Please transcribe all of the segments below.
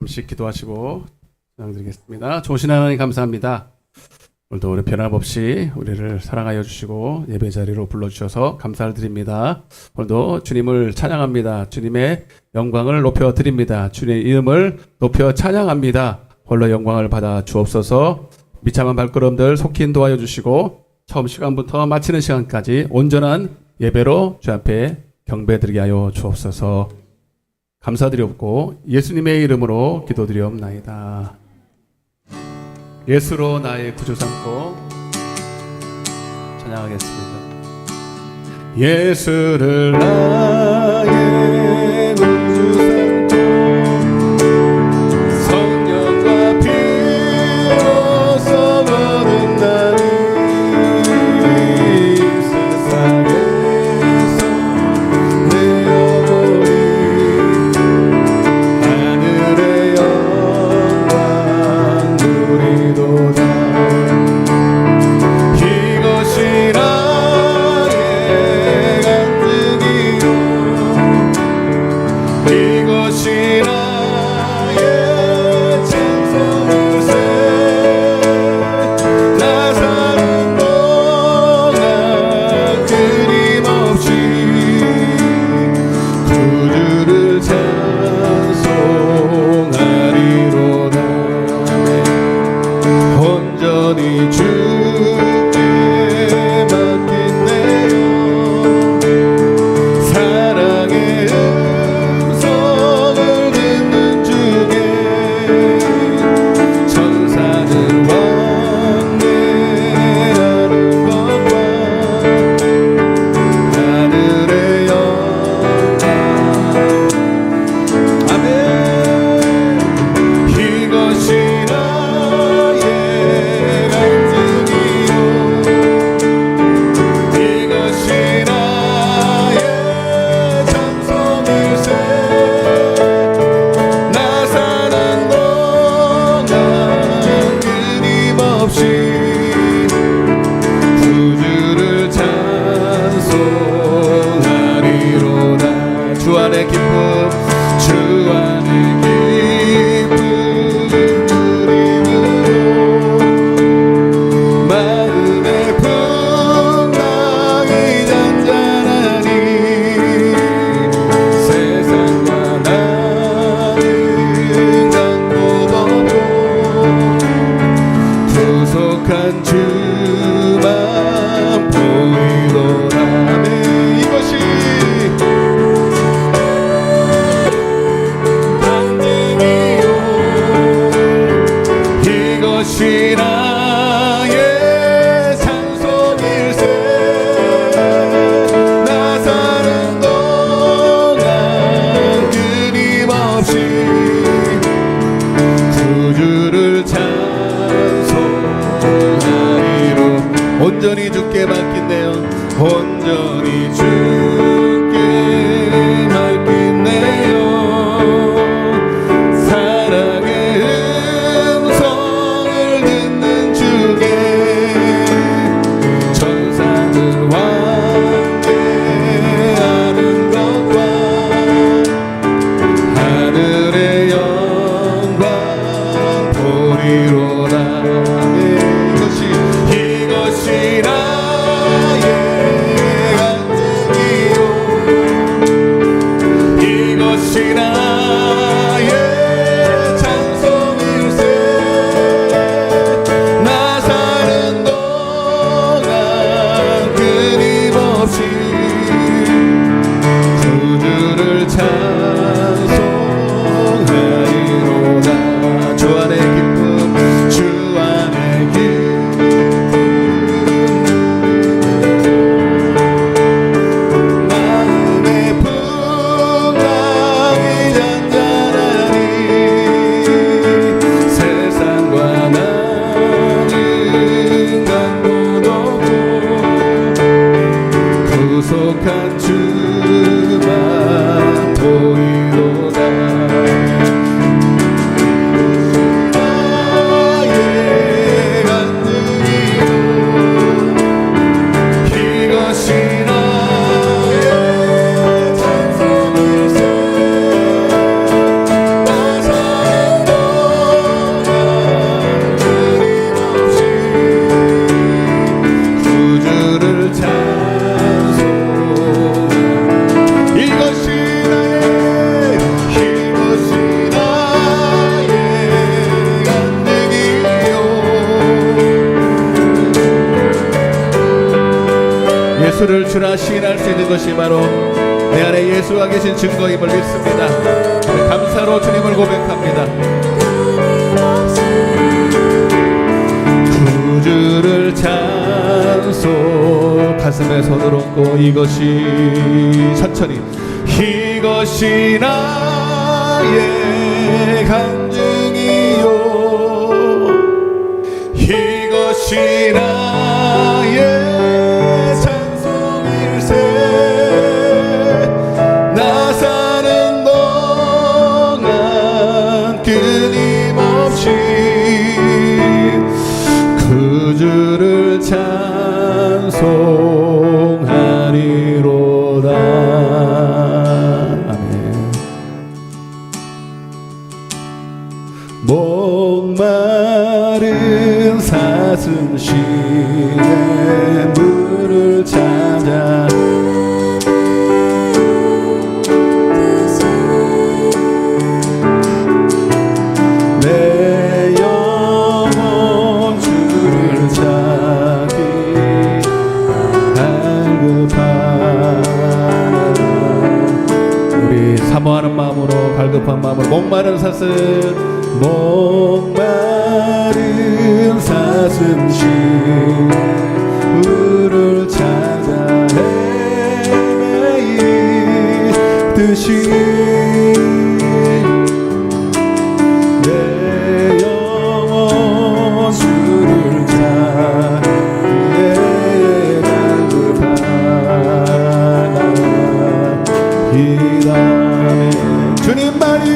잠시 기도하시고 전화드리겠습니다. 좋으신 하나님 감사합니다. 오늘도 우리 변함없이 우리를 사랑하여 주시고 예배 자리로 불러주셔서 감사를 드립니다. 오늘도 주님을 찬양합니다. 주님의 영광을 높여 드립니다. 주님의 이름을 높여 찬양합니다. 홀로 영광을 받아 주옵소서. 비참한 발걸음들 속히 인도하여 주시고 처음 시간부터 마치는 시간까지 온전한 예배로 주 앞에 경배드리게 하여 주옵소서. 감사드리옵고 예수님의 이름으로 기도드리옵나이다. 예수로 나의 구주 삼고 찬양하겠습니다. 예수를 나의 구주 삼고 성령과 피로써 얻은 나는 세상에서 내 영혼이 하늘의 영광 누리도다. 이것이 나의 간증이요 이것이 나의 찬송일세. 나 사는 동안 끊임없이 구주를 찬송하리로다. 온전히 주께 맡긴네요. 사랑의 음성을 듣는 주께 천사는 왕래하는 것과 하늘의 영광. 아멘. 이것이 나의 간증이요 이것이 나의 찬송일세. 나 사는 동안 끊임없이 구주를 찬송하리로다. 주 안의 기쁨 주 안의 기쁨 누림으로 마음의 풍랑이 잔잔하니 세상과 나는 강도 없고 구속한 주만 보이도다. 아멘. 이것이 간증이요 이것이 나의 찬송일세. 나 사는 동안 끊임없이 구주를 찬송하리로. 온전히 주께 맡긴네요. 온전히 주께 맡긴네요. 사랑의 음성을 듣는 주께 천사는 왕래하는 것과 하늘의 영광 보리로다. 이것이 나의 간증이요 이것이 나의 찬송일세. 나 사는 동안 끊임없이 구주를 찬송하리로다. 주 안의 기쁨 주 안의 마음의 풍랑이 잔잔하니 세상과 나는 강도 없고 구속한 주만 보이도다. 나의 간증이요 이것이 나의 찬송일세. 나 사는 그를 주라 시인할 수 있는 것이 바로 내 안에 예수가 계신 증거임을 믿습니다. 감사로 주님을 고백합니다. 구주를 찬송 가슴에 손을 얹고 이것이 천천히 이것이 나의 간증이요 이것이 나의 찬송일세 나 사는 동안 끊임없이 그 주를 찬송하리로다. 아멘. 목마른 사슴 시내 물을 찾아 내 영혼 주를 찾기 갈급하나 우리 사모하는 마음으로 갈급한 마음으로 목마른 사슴 시내 물을 찾아 헤매이듯이 내 영혼 주를 찾기에 갈급하나 이다네 주님만이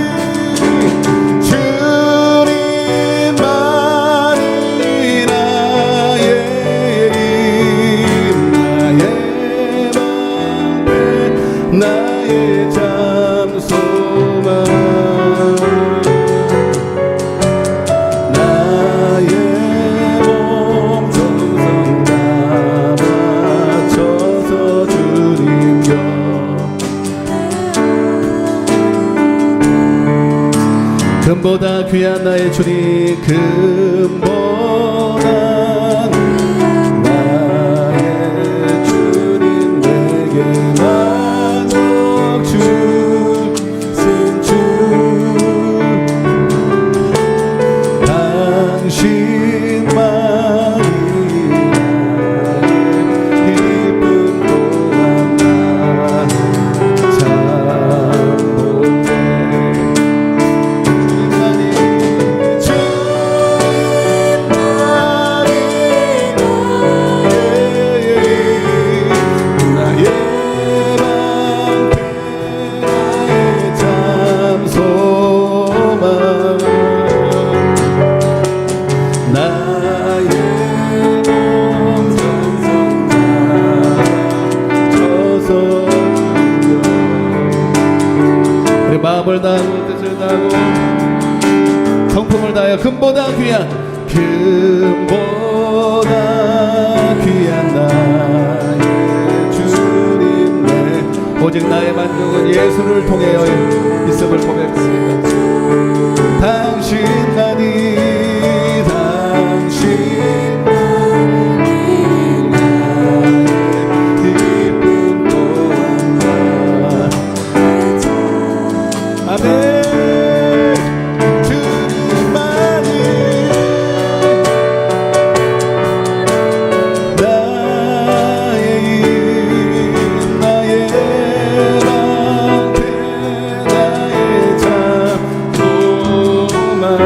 나의 잠소망 나의 몸 정성 다 바쳐서 주님 곁 금보다 귀한 나의 주님 금보다 나의 주님 내게 마음을 다하고 뜻을 다하고 성품을 다하여 금보다 귀한 나의 주님 내 오직 나의 만족은 예수를 통하여 있음을 고백합니다. 당신만이 나의 잠소망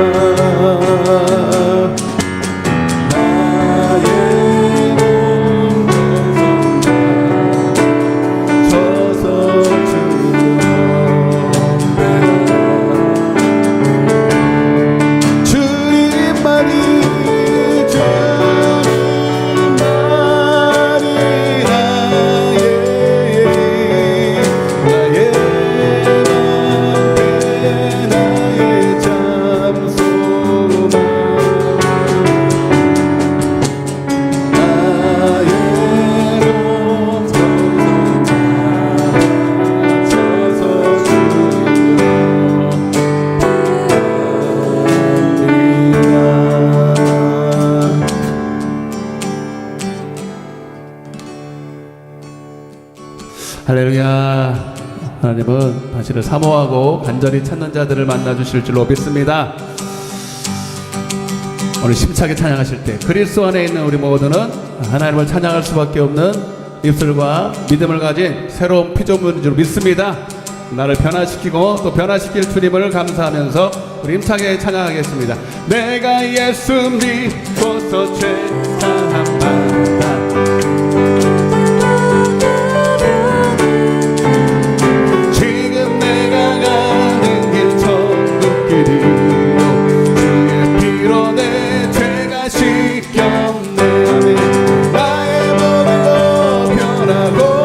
할렐루야. 하나님은 당신을 사모하고 간절히 찾는 자들을 만나주실 줄로 믿습니다. 오늘 힘차게 찬양하실 때 그리스도 안에 있는 우리 모두는 하나님을 찬양할 수밖에 없는 입술과 믿음을 가진 새로운 피조물인 줄 믿습니다. 나를 변화시키고 또 변화시킬 주님을 감사하면서 우리 힘차게 찬양하겠습니다. 내가 예수 믿고서 죄 사함 받아 지금 내가 가는 길 천국 길이요 주의 피로 내 죄가 씻겼네. 아멘. 나의 모든 것 변하고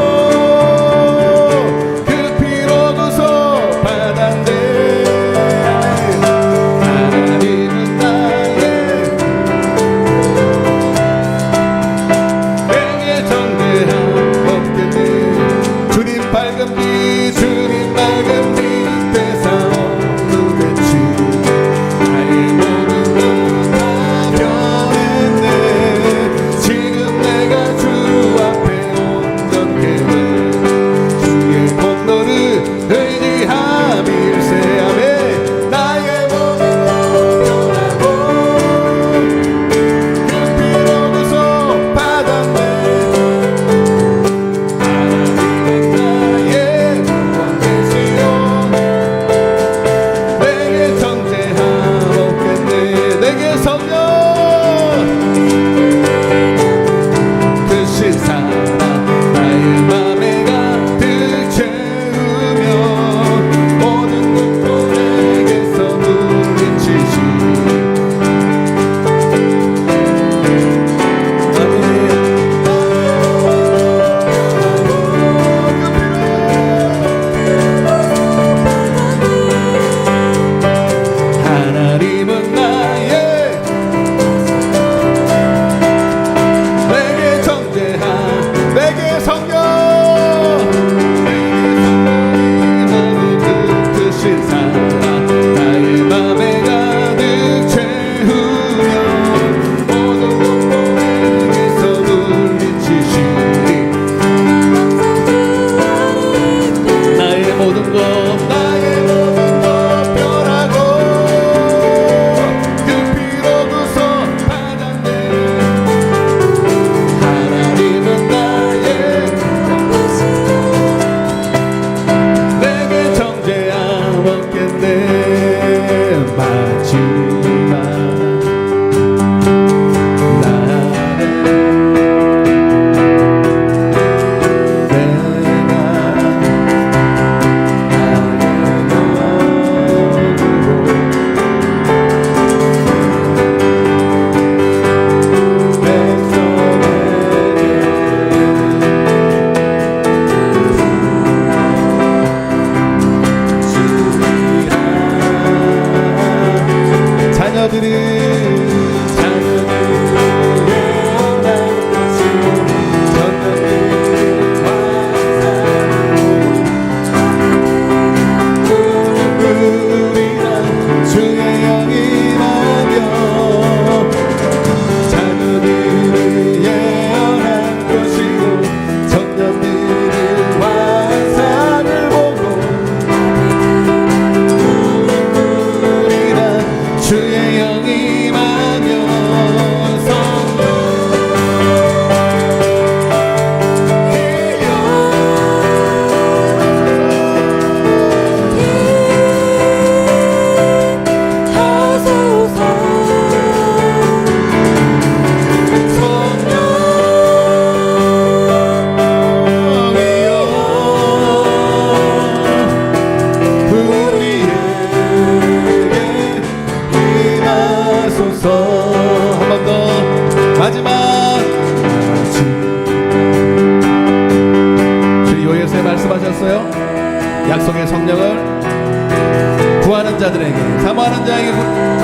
약속의 성령을 구하는 자들에게 사모하는 자에게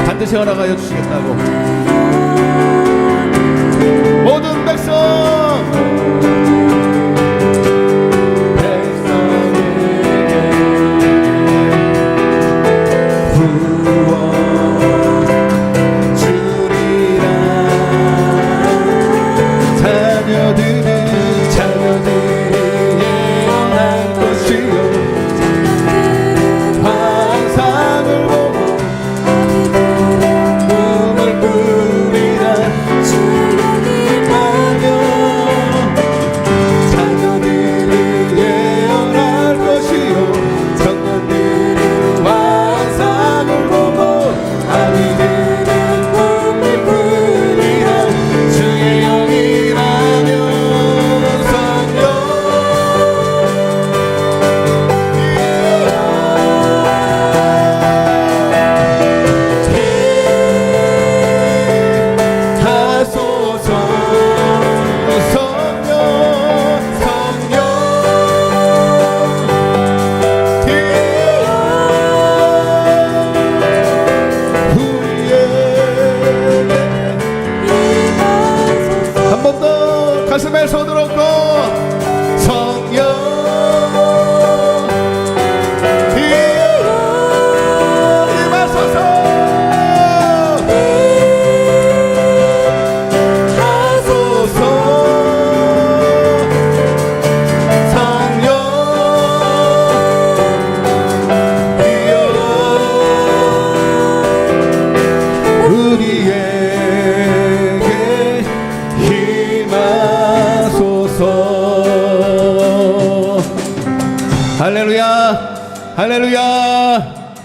반드시 허락하여 주시겠다고. 모든 백성에게 구원 주리라. 자녀들이 예언할 것 할렐루야, 할렐루야.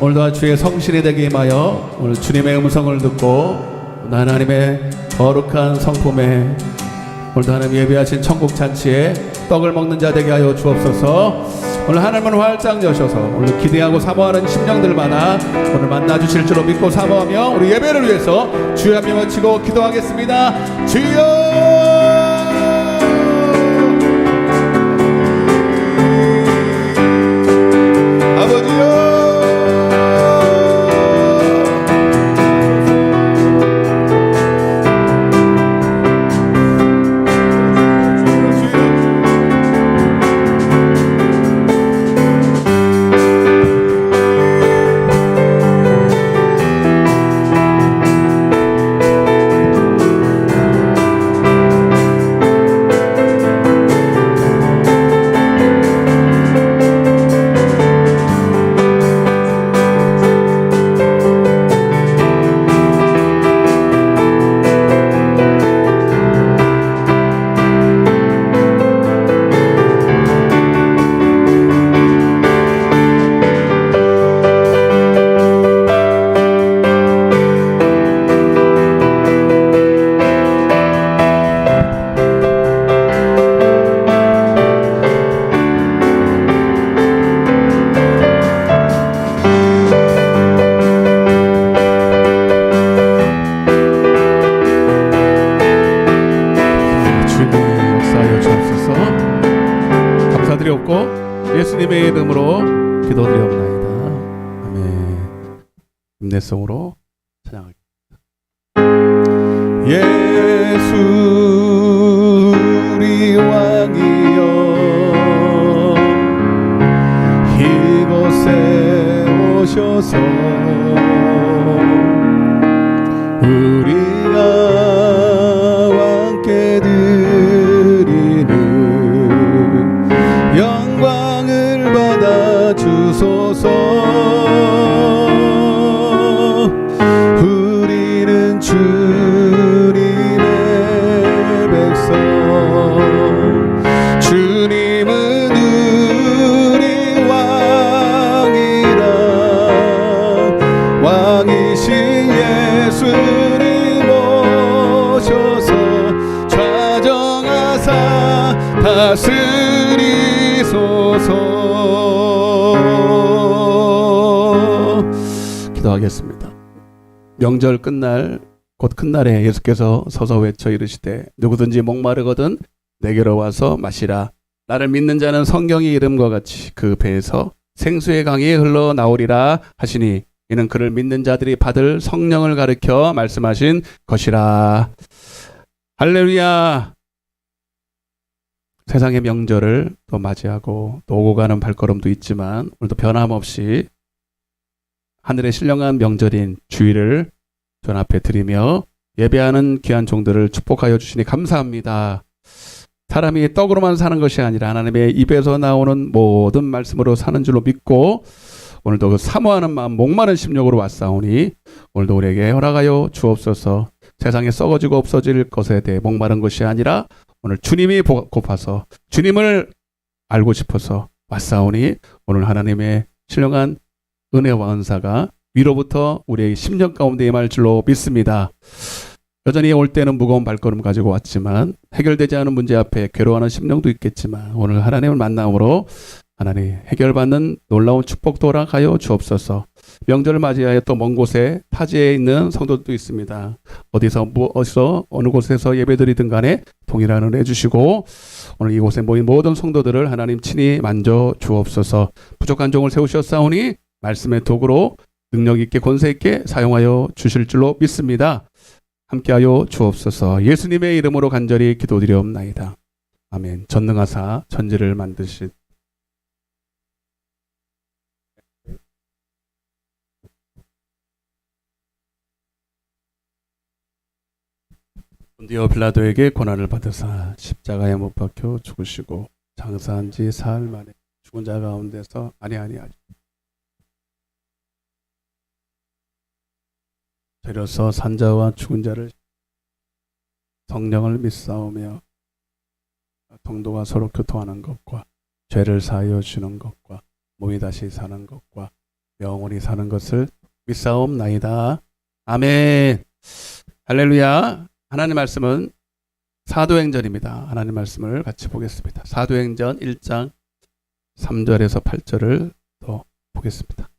오늘도 주의 성실이 되게 임하여 오늘 주님의 음성을 듣고 하나님의 거룩한 성품에 오늘도 하나님 예비하신 천국 잔치에 떡을 먹는 자 되게 하여 주옵소서. 오늘 하나님은 활짝 여셔서 오늘 기대하고 사모하는 심령들마다 오늘 만나주실 줄로 믿고 사모하며 우리 예배를 위해서 주여 한번 외치고 기도하겠습니다. 주여! 예수님의 이름으로 기도드리옵나이다. 아멘. 인내성으로 찬양하겠습니다. 예수 우리 왕이여 이곳에 오셔서 우리가 왕께 드리는 영광을 받아 주소서. 우리는 주님의 백성, 주님은 우리 왕이라. 왕이신 예수님 오셔서 좌정하사 다스리소서. 기도하겠습니다. 명절 끝날 곧 큰 날에 예수께서 서서 외쳐 이르시되 누구든지 목마르거든 내게로 와서 마시라. 나를 믿는 자는 성경의 이름과 같이 그 배에서 생수의 강이 흘러나오리라 하시니 이는 그를 믿는 자들이 받을 성령을 가르쳐 말씀하신 것이라. 할렐루야. 세상의 명절을 또 맞이하고 또 오고 가는 발걸음도 있지만 오늘도 변함없이 하늘의 신령한 명절인 주일을 전 앞에 드리며 예배하는 귀한 종들을 축복하여 주시니 감사합니다. 사람이 떡으로만 사는 것이 아니라 하나님의 입에서 나오는 모든 말씀으로 사는 줄로 믿고 오늘도 그 사모하는 마음 목마른 심령으로 왔사오니 오늘도 우리에게 허락하여 주옵소서. 세상에 썩어지고 없어질 것에 대해 목마른 것이 아니라 오늘 주님이 고파서 주님을 알고 싶어서 왔사오니 오늘 하나님의 신령한 은혜와 은사가 위로부터 우리의 심령 가운데 임할 줄로 믿습니다. 여전히 올 때는 무거운 발걸음 가지고 왔지만 해결되지 않은 문제 앞에 괴로워하는 심령도 있겠지만 오늘 하나님을 만남으로 하나님 해결받는 놀라운 축복도 허락하여 주옵소서. 명절을 맞이하여 또 먼 곳에 타지에 있는 성도들도 있습니다. 어디서 어느 곳에서 예배드리든 간에 동일한 은혜 주시고 오늘 이곳에 모인 모든 성도들을 하나님 친히 만져 주옵소서. 부족한 종을 세우셨사오니 말씀의 도구로 능력 있게 권세 있게 사용하여 주실 줄로 믿습니다. 함께하여 주옵소서. 예수님의 이름으로 간절히 기도드리옵나이다. 아멘. 전능하사 천지를 만드신 본디오 빌라도에게 고난을 받으사 십자가에 못 박혀 죽으시고 장사한 지 사흘 만에 죽은 자 가운데서 아니하죠. 데려서 산자와 죽은 자를 성령을 믿사오며 성도가 서로 교통하는 것과 죄를 사하여 주는 것과 몸이 다시 사는 것과 영원히 사는 것을 믿사옵나이다. 아멘. 할렐루야. 하나님 말씀은 사도행전입니다. 하나님 말씀을 같이 보겠습니다. 사도행전 1장 3절에서 8절을 더 보겠습니다.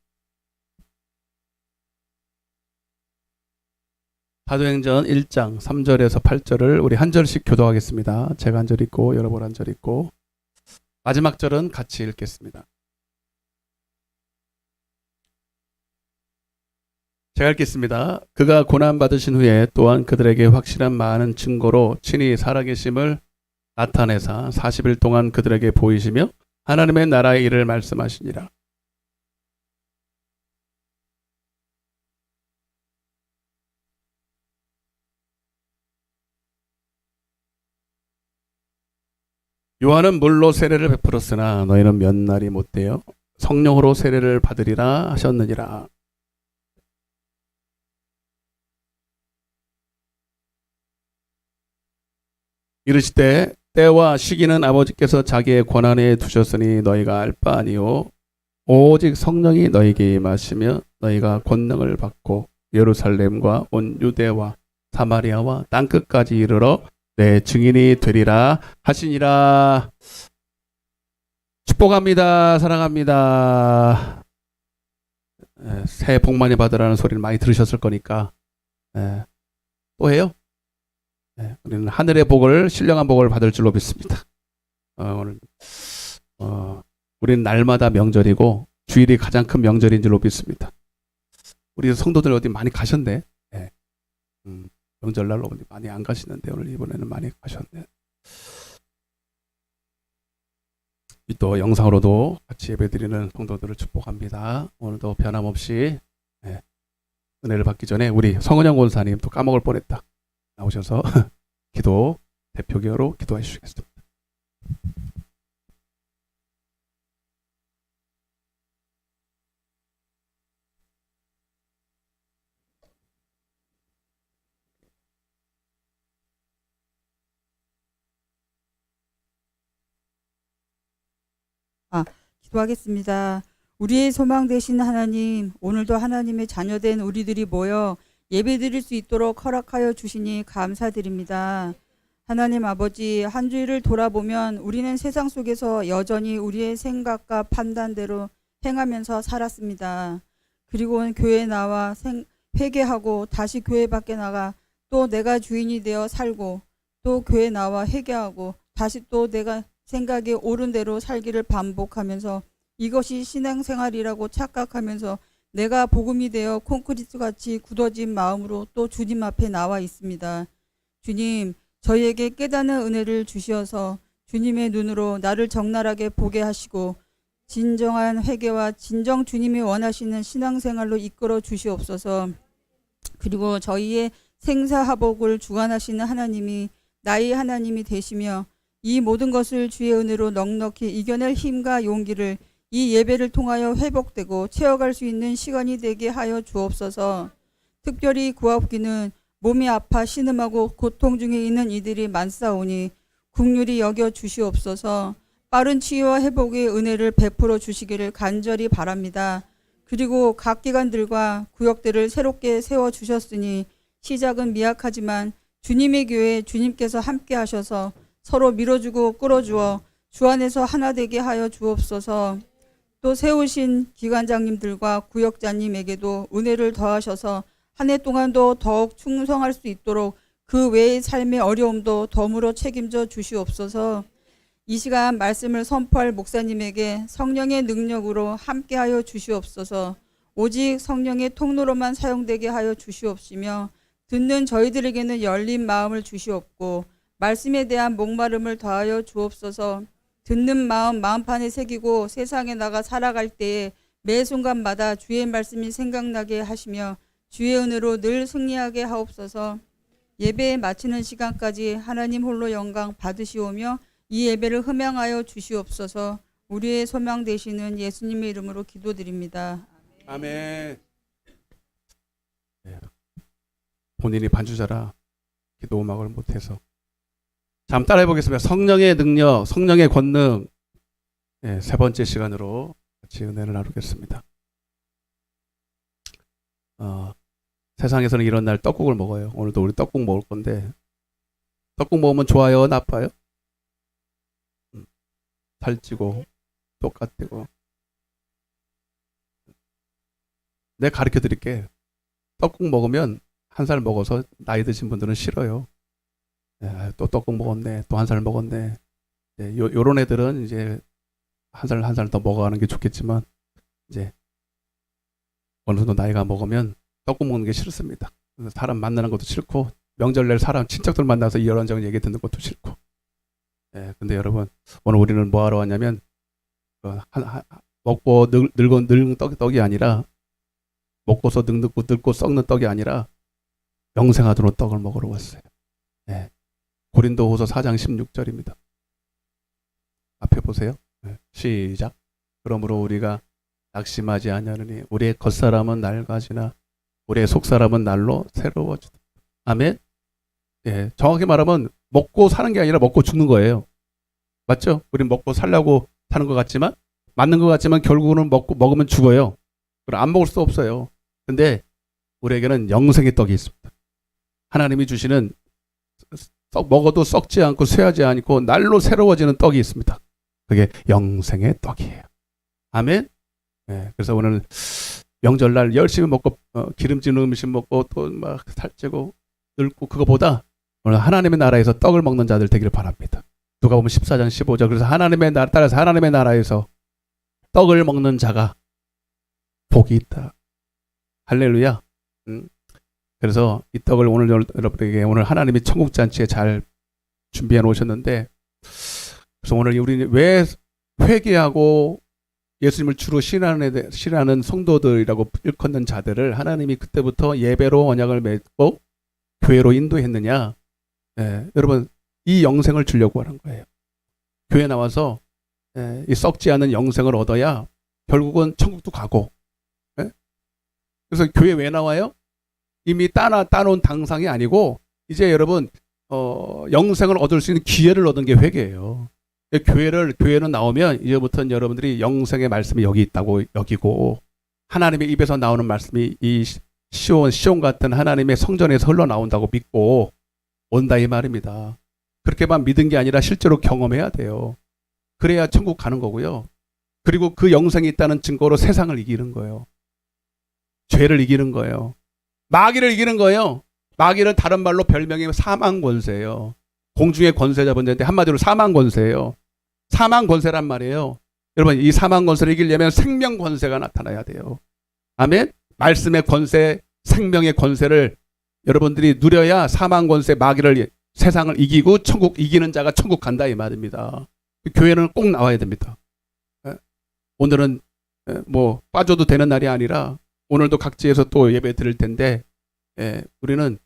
사도행전 1장 3절에서 8절을 우리 한 절씩 교독하겠습니다. 제가 한 절 읽고 여러분 한 절 읽고 마지막 절은 같이 읽겠습니다. 제가 읽겠습니다. 그가 고난받으신 후에 또한 그들에게 확실한 많은 증거로 친히 살아계심을 나타내사 40일 동안 그들에게 보이시며 하나님의 나라의 일을 말씀하시니라. 요한은 물로 세례를 베풀었으나 너희는 몇 날이 못되어 성령으로 세례를 받으리라 하셨느니라. 이르시되 때와 시기는 아버지께서 자기의 권한에 두셨으니 너희가 알 바 아니요 오직 성령이 너희에게 임하시며 너희가 권능을 받고 예루살렘과 온 유대와 사마리아와 땅끝까지 이르러 내 증인이 되리라 하시니라. 축복합니다. 사랑합니다. 새해 복 많이 받으라는 소리를 많이 들으셨을 거니까 또 해요. 우리는 하늘의 복을, 신령한 복을 받을 줄로 믿습니다. 오늘 우리는 날마다 명절이고 주일이 가장 큰 명절인 줄로 믿습니다. 우리 성도들 어디 많이 가셨네. 명절날 어디 많이 안 가시는데 오늘 이번에는 많이 가셨네. 또 영상으로도 같이 예배드리는 성도들을 축복합니다. 오늘도 변함없이 은혜를 받기 전에 우리 성은영 권사님 또 까먹을 뻔했다. 나오셔서 기도 대표기도로 기도해 주시겠습니다. 기도하겠습니다. 우리의 소망 되신 하나님, 오늘도 하나님의 자녀된 우리들이 모여 예배드릴 수 있도록 허락하여 주시니 감사드립니다. 하나님 아버지, 한 주일을 돌아보면 우리는 세상 속에서 여전히 우리의 생각과 판단대로 행하면서 살았습니다. 그리고 교회에 나와 회개하고 다시 교회 밖에 나가 또 내가 주인이 되어 살고 또 교회에 나와 회개하고 다시 또 내가 생각에 옳은 대로 살기를 반복하면서 이것이 신앙생활이라고 착각하면서 내가 복음이 되어 콘크리트같이 굳어진 마음으로 또 주님 앞에 나와 있습니다. 주님, 저희에게 깨닫는 은혜를 주시어서 주님의 눈으로 나를 적나라하게 보게 하시고 진정한 회개와 진정 주님이 원하시는 신앙생활로 이끌어 주시옵소서. 그리고 저희의 생사화복을 주관하시는 하나님이 나의 하나님이 되시며 이 모든 것을 주의 은혜로 넉넉히 이겨낼 힘과 용기를 이 예배를 통하여 회복되고 채워갈 수 있는 시간이 되게 하여 주옵소서. 특별히 구하옵기는 몸이 아파 신음하고 고통 중에 있는 이들이 많사오니 긍휼히 여겨 주시옵소서. 빠른 치유와 회복의 은혜를 베풀어 주시기를 간절히 바랍니다. 그리고 각 기관들과 구역들을 새롭게 세워 주셨으니 시작은 미약하지만 주님의 교회에 주님께서 함께 하셔서 서로 밀어주고 끌어주어 주 안에서 하나 되게 하여 주옵소서. 또 세우신 기관장님들과 구역장님에게도 은혜를 더하셔서 한 해 동안도 더욱 충성할 수 있도록 그 외의 삶의 어려움도 덤으로 책임져 주시옵소서. 이 시간 말씀을 선포할 목사님에게 성령의 능력으로 함께하여 주시옵소서. 오직 성령의 통로로만 사용되게 하여 주시옵시며 듣는 저희들에게는 열린 마음을 주시옵고 말씀에 대한 목마름을 더하여 주옵소서. 듣는 마음판에 새기고 세상에 나가 살아갈 때에 매 순간마다 주의 말씀이 생각나게 하시며 주의 은혜로 늘 승리하게 하옵소서. 예배 마치는 시간까지 하나님 홀로 영광 받으시오며 이 예배를 흠양하여 주시옵소서. 우리의 소망 되시는 예수님의 이름으로 기도드립니다. 아멘. 본인이 반주자라 기도 음악을 못해서. 자, 한번 따라해 보겠습니다. 성령의 능력, 성령의 권능, 세 번째 시간으로 같이 은혜를 나누겠습니다. 세상에서는 이런 날 떡국을 먹어요. 오늘도 우리 떡국 먹을 건데, 떡국 먹으면 좋아요, 나빠요? 살찌고 똑같고. 내가 가르쳐 드릴게. 떡국 먹으면 한 살 먹어서 나이 드신 분들은 싫어요. 또 떡국 먹었네, 또 한 살 먹었네. 요런 애들은 이제 한 살 더 먹어가는 게 좋겠지만, 이제 어느 정도 나이가 먹으면 떡국 먹는 게 싫습니다. 사람 만나는 것도 싫고, 명절날 사람 친척들 만나서 이런저런 얘기 듣는 것도 싫고. 근데 여러분, 오늘 우리는 뭐 하러 왔냐면, 먹고 늙은 떡이 아니라, 먹고서 늙고 썩는 떡이 아니라 영생하도록 떡을 먹으러 왔어요. 고린도후서 4장 16절입니다. 앞에 보세요. 시작. 그러므로 우리가 낙심하지 아니하느니 우리의 겉사람은 낡아지나 우리의 속사람은 날로 새로워지다. 아멘. 정확히 말하면 먹고 사는 게 아니라 먹고 죽는 거예요. 맞죠? 우린 먹고 살려고 사는 것 같지만, 맞는 것 같지만 결국은 먹으면 죽어요. 그럼 안 먹을 수 없어요. 근데 우리에게는 영생의 떡이 있습니다. 하나님이 주시는 먹어도 썩지 않고 쇠하지 않고 날로 새로워지는 떡이 있습니다. 그게 영생의 떡이에요. 아멘. 그래서 오늘 명절날 열심히 먹고 기름진 음식 먹고 또 막 살찌고 늙고, 그거보다 오늘 하나님의 나라에서 떡을 먹는 자들 되기를 바랍니다. 누가 보면 14장 15절. 그래서 하나님의 나라, 따라서 하나님의 나라에서 떡을 먹는 자가 복이 있다. 할렐루야. 그래서 이 떡을 오늘 여러분에게 오늘 하나님이 천국잔치에 잘 준비해 놓으셨는데, 그래서 오늘 우리 왜 회개하고 예수님을 주로 신하는 성도들이라고 일컫는 자들을 하나님이 그때부터 예배로 언약을 맺고 교회로 인도했느냐. 여러분, 이 영생을 주려고 하는 거예요. 교회 나와서 이 썩지 않은 영생을 얻어야 결국은 천국도 가고. 그래서 교회 왜 나와요? 이미 따놓은 당상이 아니고 이제 여러분 영생을 얻을 수 있는 기회를 얻은 게 회개예요. 교회는 나오면 이제부터는 여러분들이 영생의 말씀이 여기 있다고 여기고, 하나님의 입에서 나오는 말씀이 이 시온 같은 하나님의 성전에서 흘러나온다고 믿고 온다 이 말입니다. 그렇게만 믿은 게 아니라 실제로 경험해야 돼요. 그래야 천국 가는 거고요. 그리고 그 영생이 있다는 증거로 세상을 이기는 거예요. 죄를 이기는 거예요. 마귀를 이기는 거예요. 마귀는 다른 말로 별명이 사망 권세예요. 공중의 권세 잡은 자인데 한마디로 사망 권세예요. 사망 권세란 말이에요. 여러분, 이 사망 권세를 이기려면 생명 권세가 나타나야 돼요. 아멘. 말씀의 권세, 생명의 권세를 여러분들이 누려야 사망 권세, 마귀를, 세상을 이기고 천국 이기는 자가 천국 간다 이 말입니다. 교회는 꼭 나와야 됩니다. 오늘은 뭐 빠져도 되는 날이 아니라 오늘도 각지에서 또 예배 드릴 텐데, 우리는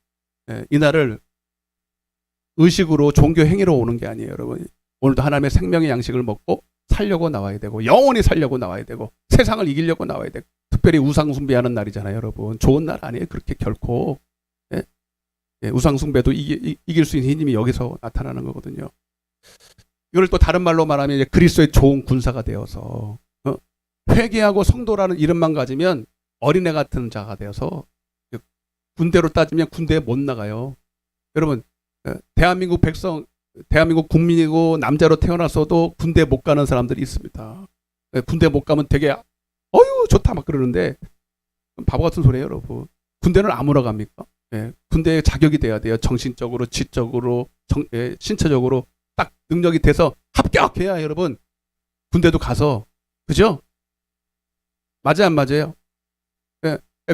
이 날을 의식으로 종교 행위로 오는 게 아니에요, 여러분. 오늘도 하나님의 생명의 양식을 먹고 살려고 나와야 되고, 영원히 살려고 나와야 되고, 세상을 이기려고 나와야 되고, 특별히 우상 숭배하는 날이잖아요, 여러분. 좋은 날 아니에요, 그렇게 결코. 우상 숭배도 이길 수 있는 힘이 여기서 나타나는 거거든요. 이걸 또 다른 말로 말하면 이제 그리스도의 좋은 군사가 되어서 회개하고 성도라는 이름만 가지면 어린애 같은 자가 되어서 군대로 따지면 군대에 못 나가요. 여러분, 대한민국 백성, 대한민국 국민이고 남자로 태어났어도 군대 못 가는 사람들이 있습니다. 군대 못 가면 되게 어유 좋다 막 그러는데 바보 같은 소리예요, 여러분. 군대는 아무나 갑니까? 군대에 자격이 돼야 돼요. 정신적으로, 지적으로, 신체적으로 딱 능력이 돼서 합격해야 여러분 군대도 가서, 그죠? 맞아요, 안 맞아요?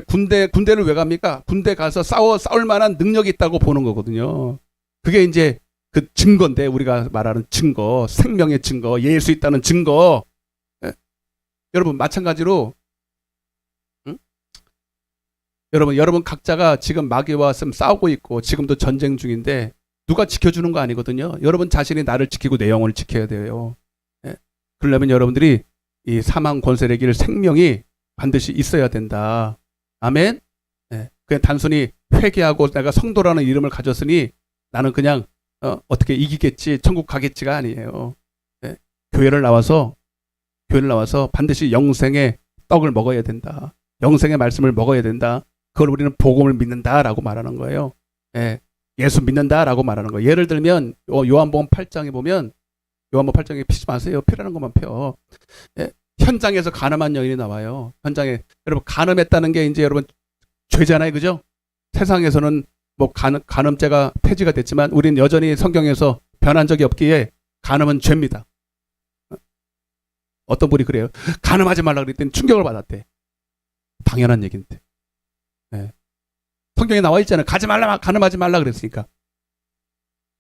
군대를 왜 갑니까? 군대 가서 싸울 만한 능력이 있다고 보는 거거든요. 그게 이제 그 증거인데, 우리가 말하는 증거, 생명의 증거, 예수 있다는 증거. 여러분, 마찬가지로, 여러분 각자가 지금 마귀와 싸우고 있고, 지금도 전쟁 중인데, 누가 지켜주는 거 아니거든요. 여러분 자신이 나를 지키고 내 영혼을 지켜야 돼요. 그러려면 여러분들이 이 사망 권세를 이길 생명이 반드시 있어야 된다. 아멘. 그냥 단순히 회개하고 내가 성도라는 이름을 가졌으니 나는 그냥 어떻게 이기겠지, 천국 가겠지가 아니에요. 교회를 나와서 교회를 나와서 반드시 영생의 떡을 먹어야 된다. 영생의 말씀을 먹어야 된다. 그걸 우리는 복음을 믿는다라고 말하는 거예요. 예, 예수 믿는다라고 말하는 거예요. 예를 들면 요한복음 8장에 보면 요한복음 8장에 피지 마세요. 피라는 것만 펴. 예, 현장에서 간음한 여인이 나와요. 현장에 여러분 간음했다는 게 이제 여러분 죄잖아요, 그죠? 세상에서는 뭐 간음죄가 폐지가 됐지만 우리는 여전히 성경에서 변한 적이 없기에 간음은 죄입니다. 어떤 분이 그래요. 간음하지 말라 그랬더니 충격을 받았대. 당연한 얘기인데. 네. 성경에 나와 있잖아요. 가지 말라, 간음하지 말라 그랬으니까.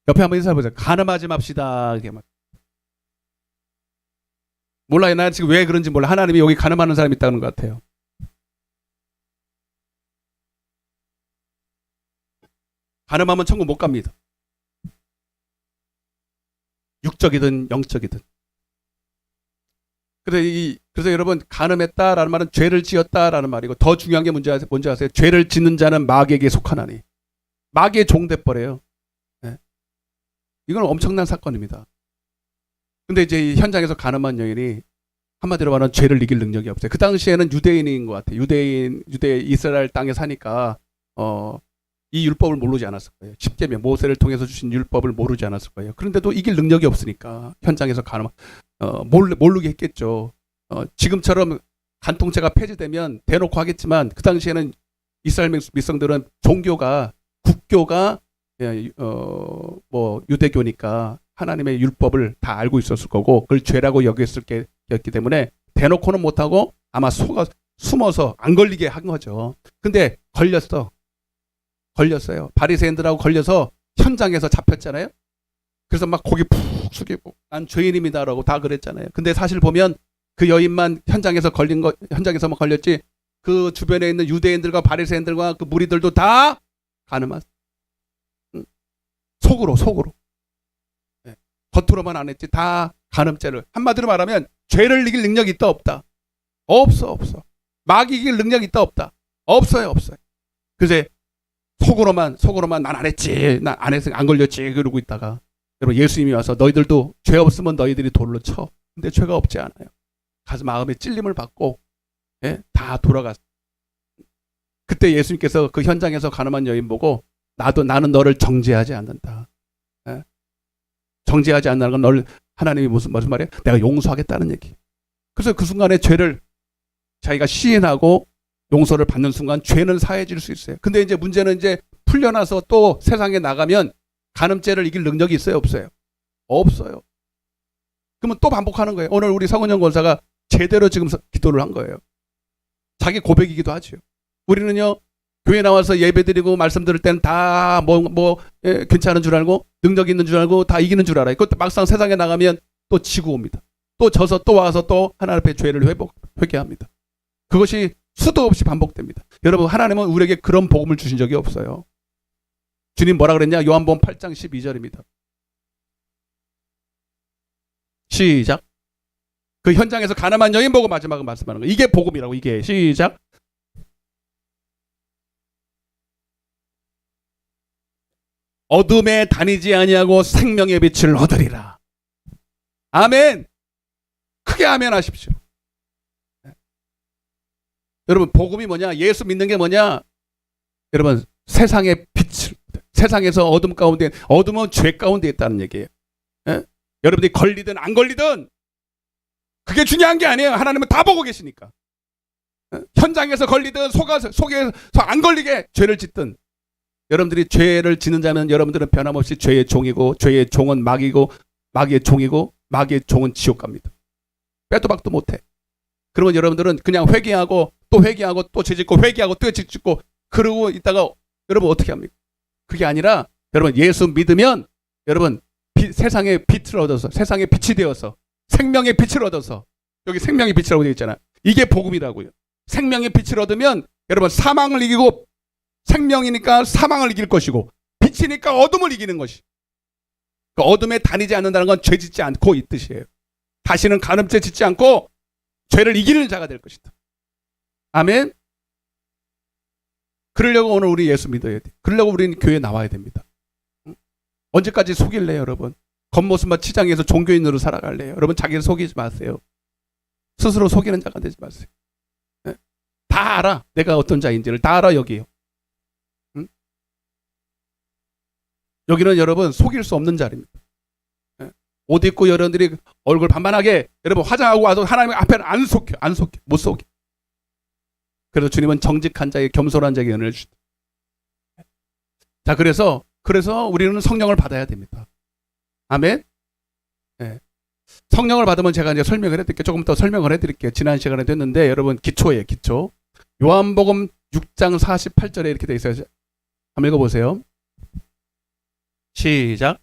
옆에 한번 인사해 보세요. 간음하지 맙시다. 이게 막. 몰라요. 나 지금 왜 그런지 몰라. 하나님이 여기 간음하는 사람이 있다는 것 같아요. 간음하면 천국 못 갑니다. 육적이든 영적이든. 그래서 여러분 간음했다라는 말은 죄를 지었다라는 말이고 더 중요한 게 뭔지 아세요? 죄를 짓는 자는 마귀에게 속하나니. 마귀의 종 돼버려요. 네. 이건 엄청난 사건입니다. 근데 이제 이 현장에서 간음한 여인이 한마디로 말하면 죄를 이길 능력이 없어요. 그 당시에는 유대인인 것 같아요. 유대 이스라엘 땅에 사니까 이 율법을 모르지 않았을 거예요. 십계명 모세를 통해서 주신 율법을 모르지 않았을 거예요. 그런데도 이길 능력이 없으니까 현장에서 간음 모르게 했겠죠. 지금처럼 간통죄가 폐지되면 대놓고 하겠지만 그 당시에는 이스라엘 백성들은 종교가 국교가 뭐 유대교니까 하나님의 율법을 다 알고 있었을 거고 그걸 죄라고 여겼을 게였기 때문에 대놓고는 못하고 아마 숨어서 안 걸리게 한 거죠. 근데 걸렸어요. 바리새인들하고 걸려서 현장에서 잡혔잖아요. 그래서 막 고개 푹 숙이고 난 죄인입니다라고 다 그랬잖아요. 근데 사실 보면 그 여인만 현장에서만 걸렸지 그 주변에 있는 유대인들과 바리새인들과 그 무리들도 다 간음한 속으로 네. 겉으로만 안 했지 다 간음죄를 한마디로 말하면 죄를 이길 능력이 있다 없다 없어 마귀 이길 능력이 있다 없다 없어요. 그래서 속으로만 난 안 했지 난 안 했으니 안 걸렸지 그러고 있다가 여러분 예수님이 와서 너희들도 죄 없으면 너희들이 돌로 쳐. 근데 죄가 없지 않아요. 가서 마음에 찔림을 받고 다 돌아갔어요. 그때 예수님께서 그 현장에서 간음한 여인 보고 나는 너를 정죄하지 않는다. 정죄하지 않는다는 건 널 하나님이 무슨 말이에요? 내가 용서하겠다는 얘기. 그래서 그 순간에 죄를 자기가 시인하고 용서를 받는 순간 죄는 사해질 수 있어요. 근데 이제 문제는 이제 풀려나서 또 세상에 나가면 간음죄를 이길 능력이 있어요? 없어요? 없어요. 그러면 또 반복하는 거예요. 오늘 우리 성은영 권사가 제대로 지금 기도를 한 거예요. 자기 고백이기도 하죠. 우리는요 교회 나와서 예배드리고 말씀 들을 때는 다 괜찮은 줄 알고 능력 있는 줄 알고 다 이기는 줄 알아요. 그것도 막상 세상에 나가면 또 지고 옵니다. 또 져서 또 와서 또 하나님 앞에 죄를 회개합니다. 그것이 수도 없이 반복됩니다. 여러분 하나님은 우리에게 그런 복음을 주신 적이 없어요. 주님 뭐라 그랬냐? 요한복음 8장 12절입니다. 시작. 그 현장에서 가늠한 여인 보고 마지막은 말씀하는 거예요. 이게 복음이라고. 이게 시작. 어둠에 다니지 아니하고 생명의 빛을 얻으리라. 아멘. 크게 아멘 하십시오. 여러분 복음이 뭐냐? 예수 믿는 게 뭐냐? 여러분 세상의 빛을, 세상에서 어둠 가운데, 어둠은 죄 가운데 있다는 얘기예요. 여러분들이 걸리든 안 걸리든 그게 중요한 게 아니에요. 하나님은 다 보고 계시니까. 현장에서 걸리든 속에서 안 걸리게 죄를 짓든, 여러분들이 죄를 짓는 자면 여러분들은 변함없이 죄의 종이고, 죄의 종은 마귀고, 마귀의 종이고, 마귀의 종은 지옥 갑니다. 빼도 박도 못해. 그러면 여러분들은 그냥 회개하고 또 회개하고 또 죄짓고 회개하고 또 죄짓고 그러고 있다가 여러분 어떻게 합니까? 그게 아니라 여러분 예수 믿으면 여러분 세상의 빛을 얻어서, 세상의 빛이 되어서, 생명의 빛을 얻어서, 여기 생명의 빛이라고 되어 있잖아요. 이게 복음이라고요. 생명의 빛을 얻으면 여러분 사망을 이기고, 생명이니까 사망을 이길 것이고, 빛이니까 어둠을 이기는 것이. 그 어둠에 다니지 않는다는 건 죄 짓지 않고 이 뜻이에요. 다시는 간음죄 짓지 않고 죄를 이기는 자가 될 것이다. 아멘. 그러려고 오늘 우리 예수 믿어야 돼. 그러려고 우리는 교회에 나와야 됩니다. 언제까지 속일래요, 여러분? 겉모습만 치장해서 종교인으로 살아갈래요? 여러분 자기를 속이지 마세요. 스스로 속이는 자가 되지 마세요. 예? 다 알아. 내가 어떤 자인지를 다 알아 여기요. 응? 여기는 여러분 속일 수 없는 자리입니다. 예? 옷 입고 여러분들이 얼굴 반반하게 여러분 화장하고 와도 하나님 앞에는 안 속여. 못 속여. 그래서 주님은 정직한 자에게 겸손한 자에게 은혜를 주시다. 자, 그래서 우리는 성령을 받아야 됩니다. 아멘. 네. 성령을 받으면 제가 이제 설명을 해드릴게요. 조금 더 설명을 해드릴게요. 지난 시간에 됐는데 여러분 기초예요, 기초. 요한복음 6장 48절에 이렇게 돼 있어요. 한번 읽어보세요. 시작.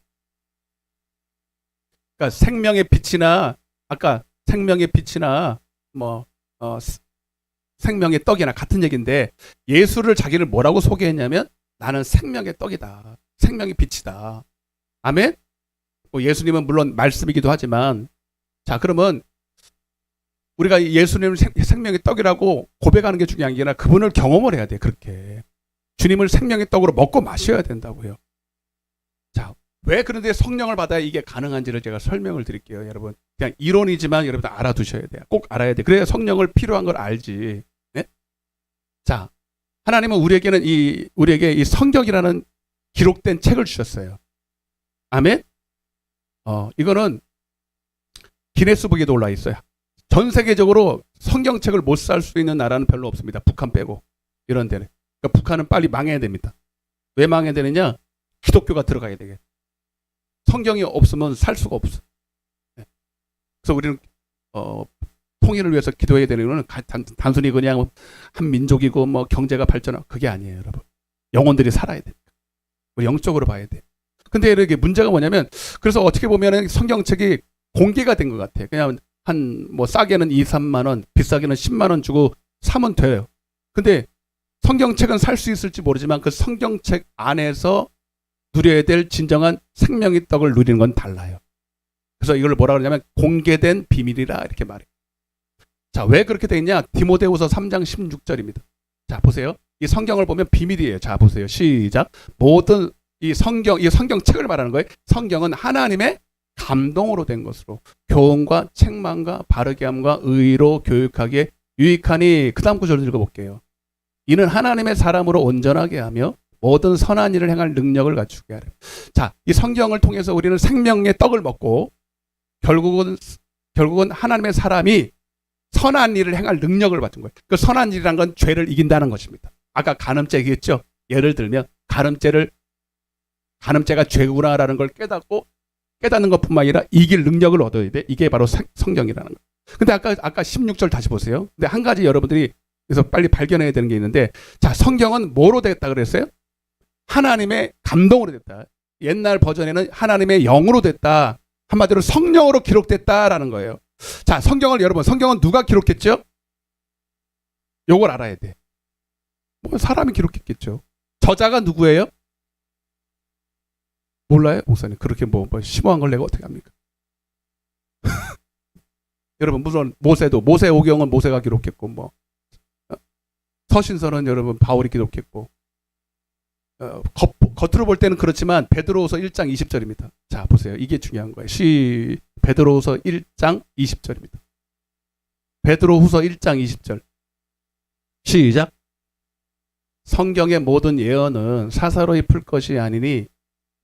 그러니까 생명의 빛이나 아까 생명의 빛이나 생명의 떡이나 같은 얘기인데 예수를 자기를 뭐라고 소개했냐면 나는 생명의 떡이다. 생명의 빛이다. 아멘? 예수님은 물론 말씀이기도 하지만 자 그러면 우리가 예수님을 생명의 떡이라고 고백하는 게 중요한 게 아니라 그분을 경험을 해야 돼. 그렇게 주님을 생명의 떡으로 먹고 마셔야 된다고요. 자, 왜 그런데 성령을 받아야 이게 가능한지를 제가 설명을 드릴게요. 여러분 그냥 이론이지만 여러분 알아두셔야 돼요. 꼭 알아야 돼. 그래야 성령을 필요한 걸 알지. 네? 자, 하나님은 우리에게 이 성경이라는 기록된 책을 주셨어요. 아멘? 이거는 기네스북에도 올라 있어요. 전 세계적으로 성경책을 못 살 수 있는 나라는 별로 없습니다. 북한 빼고 이런 데는. 그러니까 북한은 빨리 망해야 됩니다. 왜 망해야 되느냐? 기독교가 들어가야 되게. 성경이 없으면 살 수가 없어. 그래서 우리는 통일을 위해서 기도해야 되는 거는 단순히 그냥 한 민족이고 뭐 경제가 발전하고 그게 아니에요, 여러분. 영혼들이 살아야 됩니다. 영적으로 봐야 돼. 근데 이렇게 문제가 뭐냐면 그래서 어떻게 보면 성경책이 공개가 된 것 같아요. 그냥 싸게는 2, 3만 원, 비싸게는 10만 원 주고 사면 돼요. 근데 성경책은 살 수 있을지 모르지만 그 성경책 안에서 누려야 될 진정한 생명의 떡을 누리는 건 달라요. 그래서 이걸 뭐라 그러냐면 공개된 비밀이라 이렇게 말해요. 자, 왜 그렇게 돼 있냐? 디모데후서 3장 16절입니다. 자, 보세요. 이 성경을 보면 비밀이에요. 자, 보세요. 시작. 모든 이 성경책을 말하는 거예요. 성경은 하나님의 감동으로 된 것으로 교훈과 책망과 바르게 함과 의로 교육하기에 유익하니 그 다음 구절을 읽어볼게요. 이는 하나님의 사람으로 온전하게 하며 모든 선한 일을 행할 능력을 갖추게 하려. 자, 이 성경을 통해서 우리는 생명의 떡을 먹고 결국은 하나님의 사람이 선한 일을 행할 능력을 받은 거예요. 그 선한 일이란 건 죄를 이긴다는 것입니다. 아까 간음죄 얘기했죠. 예를 들면 간음죄가 죄구나라는 걸 깨닫는 것뿐만 아니라 이길 능력을 얻어야 돼. 이게 바로 성경이라는 거예요. 근데 아까 16절 다시 보세요. 근데 한 가지 여러분들이 그래서 빨리 발견해야 되는 게 있는데 자, 성경은 뭐로 됐다 그랬어요? 하나님의 감동으로 됐다. 옛날 버전에는 하나님의 영으로 됐다. 한마디로 성령으로 기록됐다라는 거예요. 자, 성경은 누가 기록했죠? 요걸 알아야 돼. 사람이 기록했겠죠. 저자가 누구예요? 몰라요? 목사님. 그렇게 심오한 걸 내가 어떻게 합니까? 여러분, 물론 모세오경은 모세가 기록했고, 서신서는 여러분 바울이 기록했고, 겉으로 볼 때는 그렇지만 베드로후서 1장 20절입니다. 자, 보세요. 이게 중요한 거예요. 베드로후서 1장 20절입니다. 베드로후서 1장 20절. 시작. 성경의 모든 예언은 사사로이 풀 것이 아니니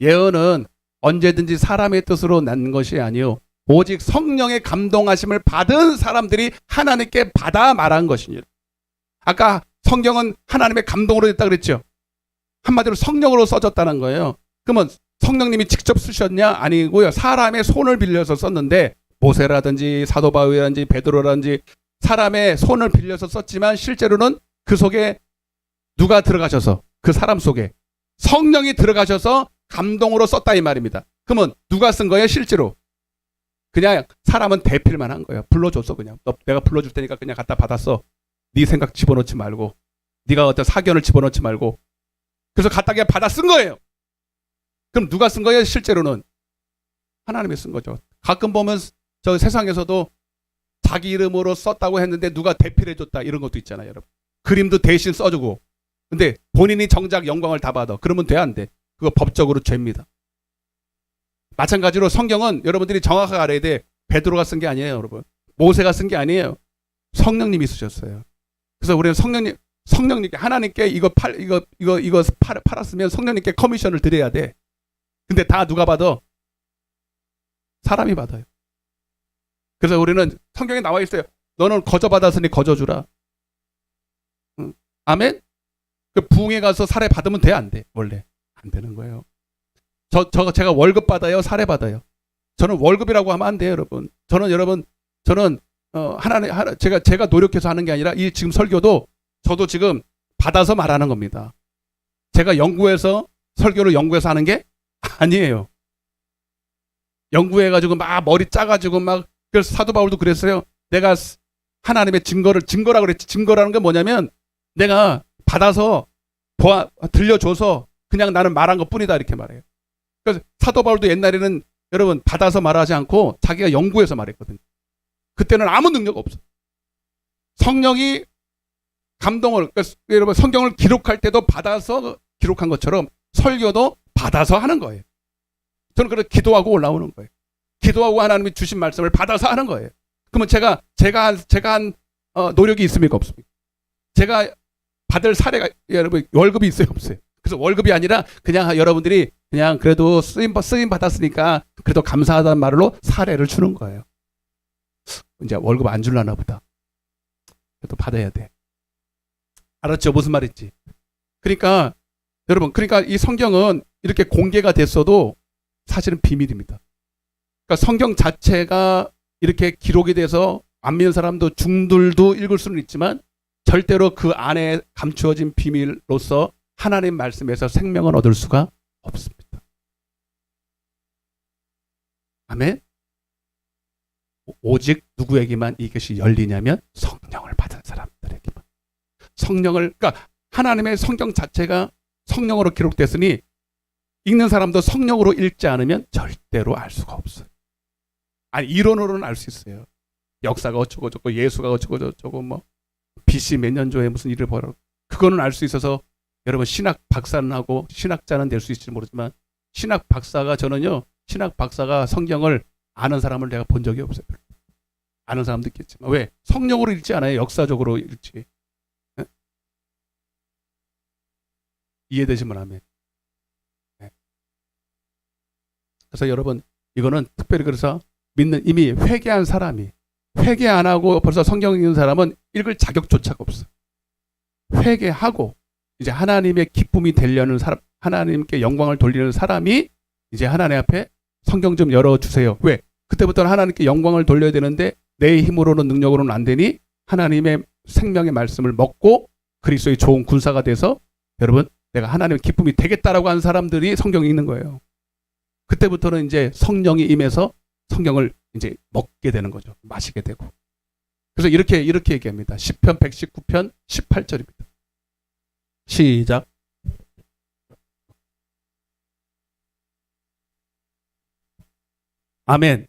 예언은 언제든지 사람의 뜻으로 난 것이 아니요 오직 성령의 감동하심을 받은 사람들이 하나님께 받아 말한 것이니. 아까 성경은 하나님의 감동으로 됐다 그랬죠. 한마디로 성령으로 써졌다는 거예요. 그러면 성령님이 직접 쓰셨냐? 아니고요. 사람의 손을 빌려서 썼는데 모세라든지 사도 바울이라든지 베드로라든지 사람의 손을 빌려서 썼지만 실제로는 그 속에 누가 들어가셔서 그 사람 속에 성령이 들어가셔서 감동으로 썼다 이 말입니다. 그러면 누가 쓴 거예요? 실제로 그냥 사람은 대필만 한 거예요. 불러줬어. 그냥 내가 불러줄 테니까 그냥 갖다 받았어. 네 생각 집어넣지 말고 네가 어떤 사견을 집어넣지 말고 그래서 갖다 그냥 받아 쓴 거예요. 그럼 누가 쓴 거예요? 실제로는 하나님이 쓴 거죠. 가끔 보면 저 세상에서도 자기 이름으로 썼다고 했는데 누가 대필해줬다 이런 것도 있잖아요. 여러분. 그림도 대신 써주고 근데 본인이 정작 영광을 다 받아. 그러면 돼 안 돼? 그거 법적으로 죄입니다. 마찬가지로 성경은 여러분들이 정확하게 알아야 돼. 베드로가 쓴 게 아니에요. 여러분. 모세가 쓴 게 아니에요. 성령님이 있으셨어요. 그래서 우리는 성령님께 하나님께 이거 팔았으면 성령님께 커미션을 드려야 돼. 근데 다 누가 받아? 사람이 받아요. 그래서 우리는 성경에 나와 있어요. 너는 거저 받았으니 거저 주라. 응. 아멘. 그 부흥회 가서 사례 받으면 돼, 안 돼? 원래 안 되는 거예요. 제가 월급 받아요, 사례 받아요. 저는 월급이라고 하면 안 돼요, 여러분. 저는 제가 노력해서 하는 게 아니라 이 지금 설교도 저도 지금 받아서 말하는 겁니다. 제가 연구해서 설교를 연구해서 하는 게 아니에요. 연구해가지고 막 머리 짜가지고 막 그래서 사도 바울도 그랬어요. 내가 하나님의 증거라고 그랬지. 증거라는 게 뭐냐면 내가 받아서 들려줘서 그냥 나는 말한 것 뿐이다 이렇게 말해요. 그래서 사도 바울도 옛날에는 여러분 받아서 말하지 않고 자기가 연구해서 말했거든요. 그때는 아무 능력 없어. 성령이 감동을 그러니까 여러분 성경을 기록할 때도 받아서 기록한 것처럼 설교도 받아서 하는 거예요. 저는 그렇게 기도하고 올라오는 거예요. 기도하고 하나님이 주신 말씀을 받아서 하는 거예요. 그러면 제가 한 노력이 있습니까 없습니까? 제가 받을 사례가 여러분 월급이 있어요 없어요? 그래서 월급이 아니라 그냥 여러분들이 그냥 그래도 쓰임 받았으니까 그래도 감사하다는 말로 사례를 주는 거예요. 이제 월급 안 줄라나 보다. 그래도 받아야 돼. 알았죠? 무슨 말인지. 그러니까 여러분 이 성경은 이렇게 공개가 됐어도 사실은 비밀입니다. 그러니까 성경 자체가 이렇게 기록이 돼서 안 믿는 사람도 중들도 읽을 수는 있지만 절대로 그 안에 감추어진 비밀로서 하나님 말씀에서 생명을 얻을 수가 없습니다. 아멘. 오직 누구에게만 이것이 열리냐면 성령을 받은 사람들에게만. 그러니까 하나님의 성경 자체가 성령으로 기록됐으니 읽는 사람도 성령으로 읽지 않으면 절대로 알 수가 없어요. 아니 이론으로는 알 수 있어요. 역사가 어쩌고 저쩌고 예수가 어쩌고 저쩌고 뭐 BC 몇 년도에 무슨 일을 벌여 그거는 알 수 있어서 여러분 신학 박사는 하고 신학자는 될 수 있을지 모르지만 신학 박사가 성경을 아는 사람을 내가 본 적이 없어요. 아는 사람도 있겠지만 왜? 성령으로 읽지 않아요. 역사적으로 읽지. 네? 이해되시면 하면. 네. 그래서 여러분 이거는 특별히 그래서 이미 회개한 사람이 회개 안 하고 벌써 성경 읽는 사람은 읽을 자격조차가 없어요. 회개하고 이제 하나님의 기쁨이 되려는 사람, 하나님께 영광을 돌리는 사람이 이제 하나님 앞에 성경 좀 열어주세요. 왜? 그때부터는 하나님께 영광을 돌려야 되는데 내 힘으로는 능력으로는 안 되니 하나님의 생명의 말씀을 먹고 그리스도의 좋은 군사가 돼서 여러분 내가 하나님의 기쁨이 되겠다라고 하는 사람들이 성경 읽는 거예요. 그때부터는 이제 성령이 임해서 성경을 이제 먹게 되는 거죠. 마시게 되고. 그래서 이렇게 얘기합니다. 시편 119편 18절입니다. 시작. 아멘.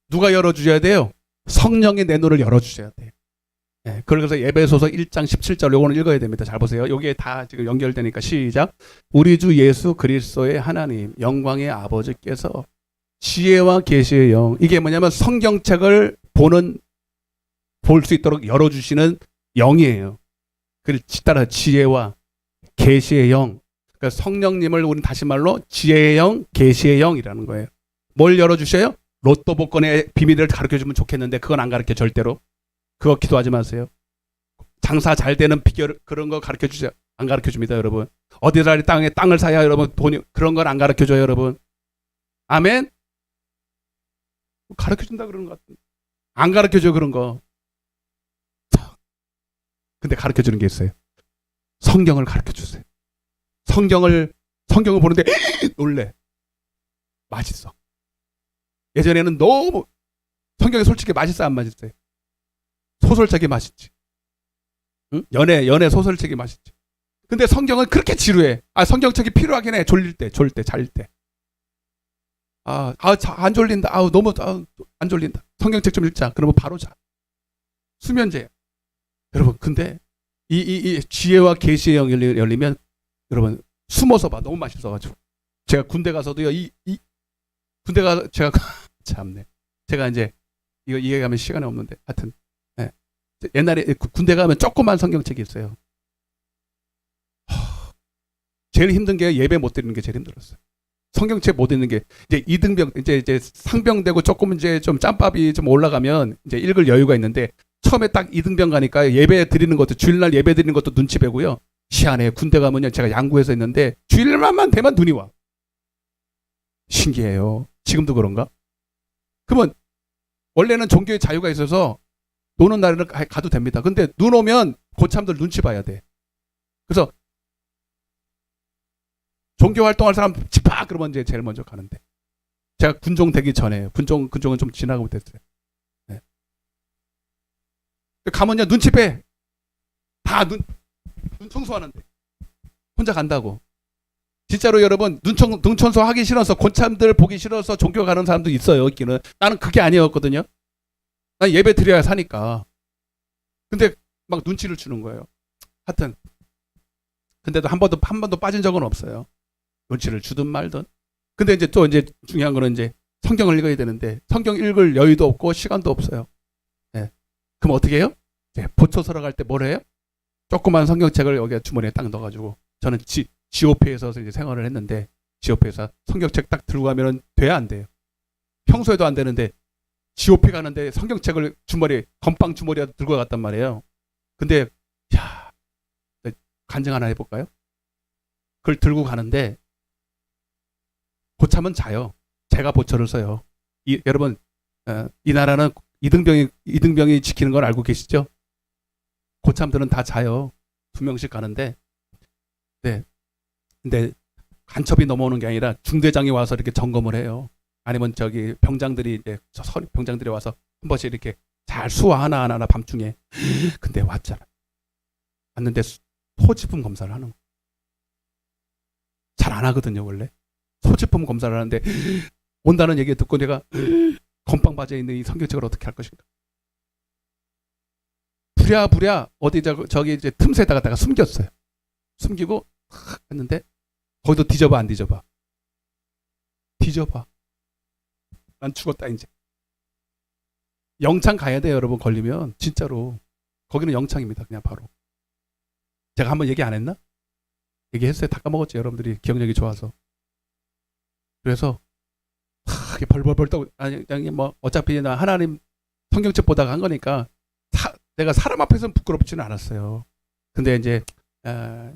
누가 열어주셔야 돼요? 성령이 내 눈을 열어주셔야 돼요. 네, 그래서 에베소서 1장 17절 요거는 읽어야 됩니다. 잘 보세요. 여기에 다 지금 연결되니까 시작. 우리 주 예수 그리스도의 하나님 영광의 아버지께서 지혜와 계시의 영 이게 뭐냐면 성경책을 볼 수 있도록 열어주시는 영이에요. 그래서 따라 지혜와 계시의 영. 그러니까 성령님을 우리는 다시 말로 지혜의 영, 계시의 영이라는 거예요. 뭘 열어주셔요? 로또 복권의 비밀을 가르쳐주면 좋겠는데 그건 안 가르쳐 절대로. 그거 기도하지 마세요. 장사 잘 되는 비결 그런 거 가르쳐주세요. 안 가르쳐줍니다 여러분. 어디라리 땅을 사야 여러분 돈이 그런 건 안 가르쳐줘요 여러분. 아멘. 가르쳐준다 그러는 것 같은데 안 가르쳐줘 그런 거. 근데 가르쳐주는 게 있어요. 성경을 가르쳐주세요. 성경을 보는데 놀래. 맛있어. 예전에는 너무 성경이 솔직히 맛있어 안 맛있어요? 소설책이 맛있지. 응? 연애 소설책이 맛있지. 근데 성경은 그렇게 지루해. 성경책이 필요하긴 해. 졸릴 때, 잘 때. 안 졸린다. 너무 안 졸린다. 성경책 좀 읽자. 그러면 바로 자. 수면제. 여러분, 근데 이 지혜와 계시의 영이 열리면 여러분 숨어서 봐. 너무 맛있어가지고. 제가 군대 가서도요. 군대 가서 제가 참네. 제가 이제 이거 이해가면 시간이 없는데 하여튼 옛날에 군대 가면 조그만 성경책이 있어요. 제일 힘든 게 예배 못 드리는 게 제일 힘들었어요. 성경책 못 읽는 게 이제 이등병 이제 상병되고 조금 이제 좀 짬밥이 좀 올라가면 이제 읽을 여유가 있는데 처음에 딱 이등병 가니까 예배 드리는 것도 주일날 예배 드리는 것도 눈치 배고요. 희한해. 군대 가면요 제가 양구에서 있는데 주일날만 되면 눈이 와. 신기해요. 지금도 그런가? 그러면 원래는 종교의 자유가 있어서 노는 날에는 가도 됩니다. 근데 눈 오면 고참들 눈치 봐야 돼. 그래서 종교 활동할 사람 집합 그러면 이제 제일 먼저 가는데 제가 군종 되기 전에 군종은 좀 지나가고 됐어요. 네. 가면요 눈치 빼. 다 눈 청소하는데 혼자 간다고. 진짜로 여러분 눈 청소 하기 싫어서 고참들 보기 싫어서 종교 가는 사람도 있어요. 있기는. 나는 그게 아니었거든요. 난 예배 드려야 사니까. 근데 막 눈치를 주는 거예요. 하여튼 근데도 한 번도 빠진 적은 없어요. 눈치를 주든 말든. 근데 이제 또 이제 중요한 거는 이제 성경을 읽어야 되는데 성경 읽을 여유도 없고 시간도 없어요. 네. 그럼 어떻게 해요? 보초서러 갈 때 뭘 해요? 조그만 성경책을 여기 주머니에 딱 넣어가지고 저는 지오페에서 이제 생활을 했는데 지오페에서 성경책 딱 들고 가면은 돼야 안 돼요. 평소에도 안 되는데 지오페 가는데 성경책을 건빵 주머니에 들고 갔단 말이에요. 근데 야 간증 하나 해볼까요? 그걸 들고 가는데 고참은 자요. 제가 보초를 써요. 여러분 이 나라는 이등병이 지키는 걸 알고 계시죠? 고참들은 다 자요. 2명씩 가는데 네. 근데 간첩이 넘어오는 게 아니라 중대장이 와서 이렇게 점검을 해요. 아니면 저기 병장들이 와서 한 번씩 이렇게 잘 수화 하나하나 밤중에. 근데 왔잖아. 왔는데 소지품 검사를 하는 거. 잘 안 하거든요 원래. 소지품 검사를 하는데 온다는 얘기 듣고 내가 건빵 바지에 있는 이 성경책을 어떻게 할 것인가. 부랴부랴 어디 저기 이제 틈새에다가 숨겼어요. 숨기고 했는데 거기도 뒤져봐 안 뒤져봐. 뒤져봐. 난 죽었다 이제. 영창 가야 돼요 여러분. 걸리면 진짜로. 거기는 영창입니다 그냥 바로. 제가 한번 얘기 안 했나? 얘기했어요. 다 까먹었지 여러분들이 기억력이 좋아서. 그래서 이게 벌벌벌 떠고 아니 뭐 어차피 나 하나님 성경책 보다가 한 거니까 내가 사람 앞에서는 부끄럽지는 않았어요. 근데 이제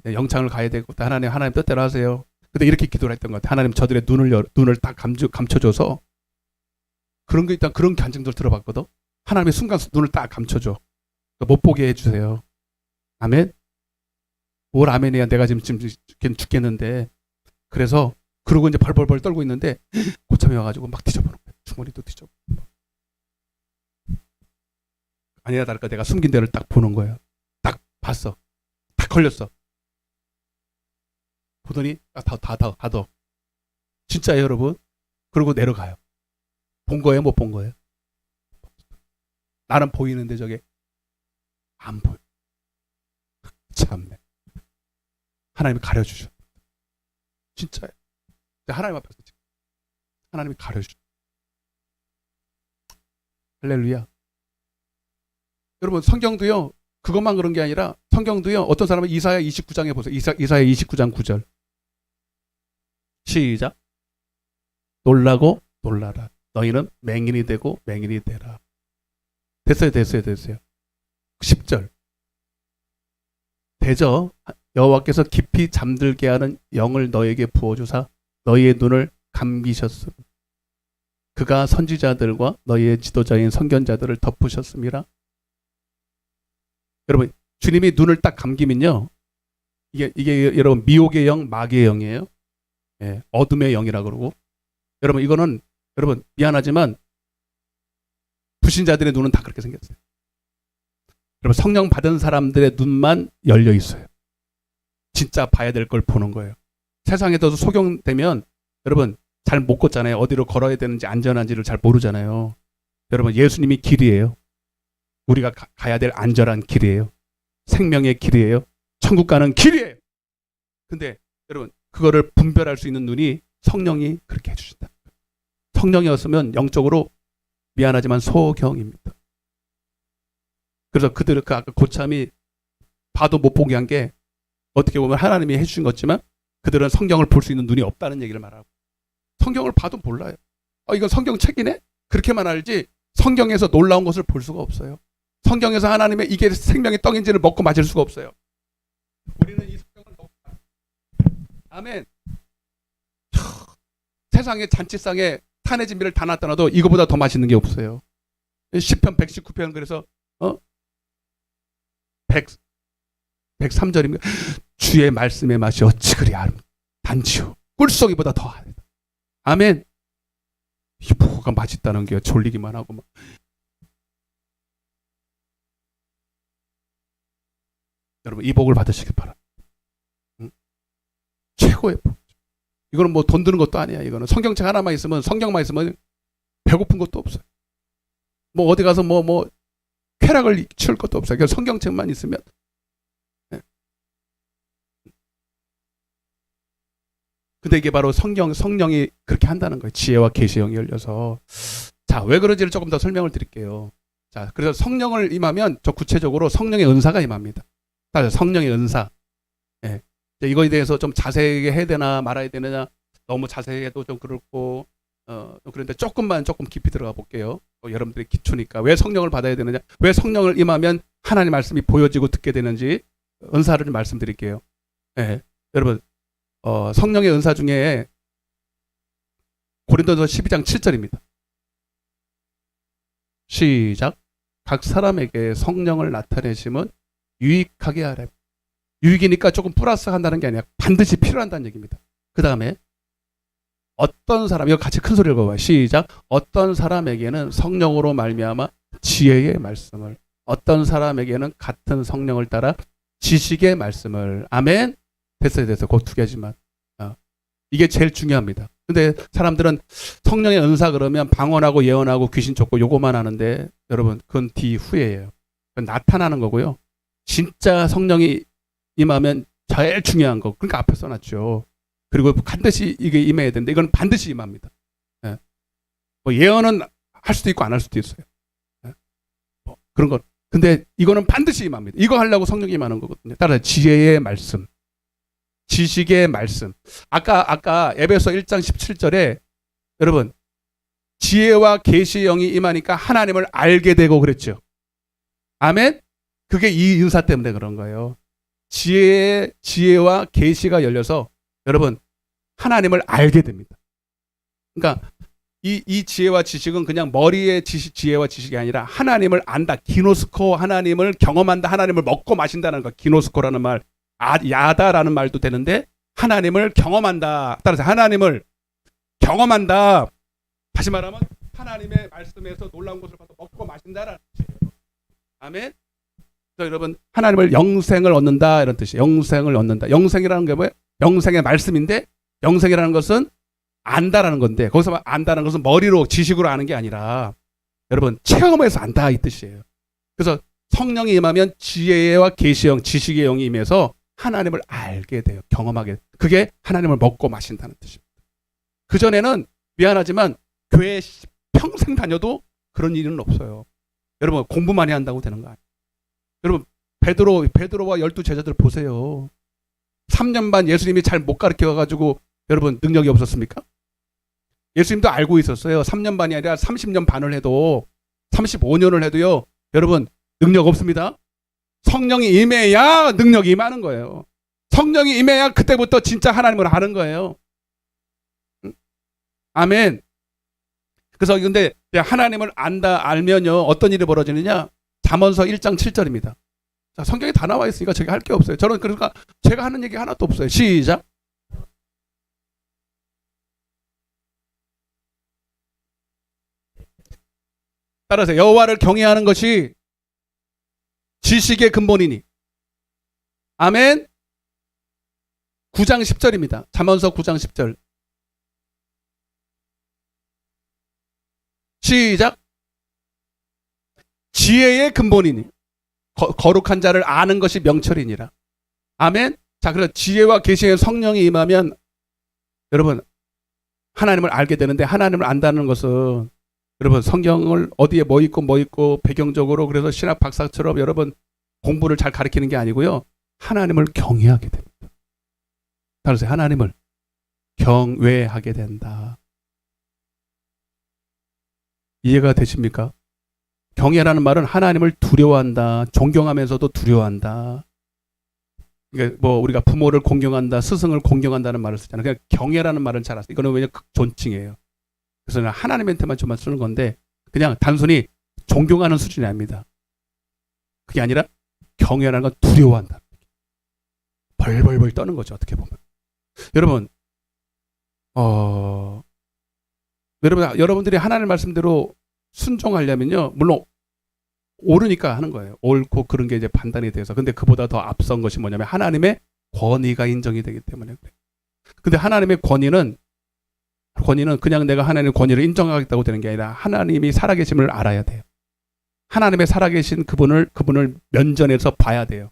영창을 가야 되고 하나님 뜻대로 하세요. 근데 이렇게 기도를 했던 것 같아요. 하나님 저들의 눈을 딱 감춰줘서 그런 게 일단 그런 간증들 들어봤거든. 하나님의 순간 눈을 딱 감춰줘. 못 보게 해주세요. 아멘. 뭘 아멘이야. 내가 지금 죽겠는데. 그래서 그러고 이제 벌벌벌 떨고 있는데 고참이 와가지고 막 뒤져보는 거예요. 주머니도 뒤져보고. 아니나 다를까 내가 숨긴 데를 딱 보는 거예요. 딱 봤어. 딱 걸렸어. 보더니 닫어. 진짜예요 여러분. 그러고 내려가요. 본 거예요 못 본 거예요? 나는 보이는데 저게 안 보여. 참네. 하나님이 가려주셔. 진짜예요. 하나님 앞에서 하나님이 가려주셔. 할렐루야. 여러분 성경도요. 그것만 그런 게 아니라 성경도요. 어떤 사람은 이사야 29장에 보세요. 이사야 29장 9절. 시작. 놀라고 놀라라. 너희는 맹인이 되고 맹인이 되라. 됐어요. 10절. 대저 여호와께서 깊이 잠들게 하는 영을 너에게 부어주사 너희의 눈을 감기셨음. 그가 선지자들과 너희의 지도자인 선견자들을 덮으셨습니다. 여러분 주님이 눈을 딱 감기면요. 이게 여러분 미혹의 영, 마귀의 영이에요. 예, 어둠의 영이라 그러고. 여러분 이거는 여러분 미안하지만 불신자들의 눈은 다 그렇게 생겼어요. 여러분 성령 받은 사람들의 눈만 열려 있어요. 진짜 봐야 될 걸 보는 거예요. 세상에도 속용되면 여러분 잘 못 걷잖아요. 어디로 걸어야 되는지 안전한지를 잘 모르잖아요. 여러분 예수님이 길이에요. 우리가 가야 될 안전한 길이에요. 생명의 길이에요. 천국 가는 길이에요. 근데 여러분 그거를 분별할 수 있는 눈이 성령이 그렇게 해주신다. 성령이었으면 영적으로 미안하지만 소경입니다. 그래서 그들은 그 아까 고참이 봐도 못 보게 한 게 어떻게 보면 하나님이 해주신 거지만 그들은 성경을 볼 수 있는 눈이 없다는 얘기를 말하고 성경을 봐도 몰라요. 이건 성경 책이네? 그렇게만 알지 성경에서 놀라운 것을 볼 수가 없어요. 성경에서 하나님의 이게 생명의 떡인지를 먹고 마실 수가 없어요. 우리는 이 성경을 먹고 아멘. 세상의 잔치상에 탄의 진미를 다 놨다 놔도 이거보다 더 맛있는 게 없어요. 10편 119편 그래서 103절입니다. 주의 말씀의 맛이 어찌 그리 단지요 꿀송이보다 더하다. 아멘. 이 뭐가 맛있다는 게 졸리기만 하고 막. 여러분 이 복을 받으시길 바랍니다. 최고의 복. 이거는 뭐 돈 드는 것도 아니야. 이거는 성경책 하나만 있으면 성경만 있으면 배고픈 것도 없어요. 뭐 어디 가서 뭐 쾌락을 치울 것도 없어요. 그냥 성경책만 있으면. 근데 이게 바로 성령이 그렇게 한다는 거예요. 지혜와 계시의 영이 열려서. 자, 왜 그런지를 조금 더 설명을 드릴게요. 자, 그래서 성령을 임하면 저 구체적으로 성령의 은사가 임합니다. 성령의 은사. 예. 이거에 대해서 좀 자세하게 해야 되나 말아야 되느냐 너무 자세히 해도 좀 그렇고 그런데 조금 깊이 들어가 볼게요. 여러분들의 기초니까 왜 성령을 받아야 되느냐 왜 성령을 임하면 하나님 말씀이 보여지고 듣게 되는지 은사를 좀 말씀드릴게요. 예. 여러분 성령의 은사 중에 고린도서 12장 7절입니다. 시작. 각 사람에게 성령을 나타내심은 유익하게 하라. 유익이니까 조금 플러스 한다는 게 아니라 반드시 필요한다는 얘기입니다. 그 다음에 어떤 사람, 이거 같이 큰 소리로 읽어봐요. 시작. 어떤 사람에게는 성령으로 말미암아 지혜의 말씀을, 어떤 사람에게는 같은 성령을 따라 지식의 말씀을. 아멘. 됐어요. 그 두 개지만 이게 제일 중요합니다. 근데 사람들은 성령의 은사 그러면 방언하고 예언하고 귀신 쫓고 요거만 하는데 여러분 그건 뒤후에예요. 그건 나타나는 거고요. 진짜 성령이 임하면 제일 중요한 거. 그러니까 앞에 써놨죠. 그리고 반드시 이게 임해야 되는데 이건 반드시 임합니다. 예. 뭐 예언은 할 수도 있고 안 할 수도 있어요. 예. 뭐 그런 거. 근데 이거는 반드시 임합니다. 이거 하려고 성령이 임하는 거거든요. 따라서 지혜의 말씀, 지식의 말씀. 아까 에베소 1장 17절에 여러분 지혜와 계시의 영이 임하니까 하나님을 알게 되고 그랬죠. 아멘. 그게 이 은사 때문에 그런 거예요. 지혜와 계시가 열려서 여러분 하나님을 알게 됩니다. 그러니까 이 지혜와 지식은 그냥 머리의 지혜와 지식이 아니라 하나님을 안다. 기노스코, 하나님을 경험한다. 하나님을 먹고 마신다는 거. 기노스코라는 말, 야다라는 말도 되는데 하나님을 경험한다. 따라서 하나님을 경험한다. 다시 말하면 하나님의 말씀에서 놀라운 것을 봐서 먹고 마신다라는 뜻이에요. 아멘. 그래서 여러분 하나님을 영생을 얻는다 이런 뜻이에요. 영생을 얻는다. 영생이라는 게 뭐예요? 영생의 말씀인데 영생이라는 것은 안다라는 건데 거기서 안다는 것은 머리로 지식으로 아는 게 아니라 여러분 체험해서 안다 이 뜻이에요. 그래서 성령이 임하면 지혜와 계시의 영, 지식의 영이 임해서 하나님을 알게 돼요. 경험하게. 그게 하나님을 먹고 마신다는 뜻입니다. 그전에는 미안하지만 교회 평생 다녀도 그런 일은 없어요. 여러분 공부 많이 한다고 되는 거 아니에요. 여러분 베드로와 12 제자들 보세요. 3년 반 예수님이 잘 못 가르쳐가지고 여러분 능력이 없었습니까? 예수님도 알고 있었어요. 3년 반이 아니라 30년 반을 해도 35년을 해도요. 여러분 능력 없습니다. 성령이 임해야 능력이 임하는 거예요. 성령이 임해야 그때부터 진짜 하나님을 아는 거예요. 아멘. 그래서 근데 하나님을 알면요 어떤 일이 벌어지느냐? 잠언서 1장 7절입니다. 자, 성경에 다 나와 있으니까 저기 할 게 없어요. 저는 그러니까 제가 하는 얘기 하나도 없어요. 시작. 따라서 여호와를 경외하는 것이 지식의 근본이니. 아멘. 9장 10절입니다. 잠언서 9장 10절. 시작. 지혜의 근본이니. 거룩한 자를 아는 것이 명철이니라. 아멘. 자, 그래서 지혜와 계시의 성령이 임하면 여러분 하나님을 알게 되는데 하나님을 안다는 것은 여러분 성경을 어디에 뭐 있고 배경적으로 그래서 신학 박사처럼 여러분 공부를 잘 가르치는 게 아니고요. 하나님을 경외하게 됩니다. 따라서 하나님을 경외하게 된다. 이해가 되십니까? 경외라는 말은 하나님을 두려워한다. 존경하면서도 두려워한다. 그러니까 뭐 우리가 부모를 공경한다, 스승을 공경한다는 말을 쓰잖아요. 그냥 경외라는 말은 잘 알았어요. 이거는 왜냐 존칭이에요. 그래서 하나님한테만 좀만 쓰는 건데 그냥 단순히 존경하는 수준이 아닙니다. 그게 아니라 경외라는 건 두려워한다. 벌벌벌 떠는 거죠. 어떻게 보면. 여러분, 여러분들이 하나님 말씀대로 순종하려면요. 물론 옳으니까 하는 거예요. 옳고 그런 게 이제 판단이 돼서. 근데 그보다 더 앞선 것이 뭐냐면 하나님의 권위가 인정이 되기 때문에 그래요. 근데 하나님의 권위는 그냥 내가 하나님의 권위를 인정하겠다고 되는 게 아니라 하나님이 살아계심을 알아야 돼요. 하나님의 살아계신 그분을 면전에서 봐야 돼요.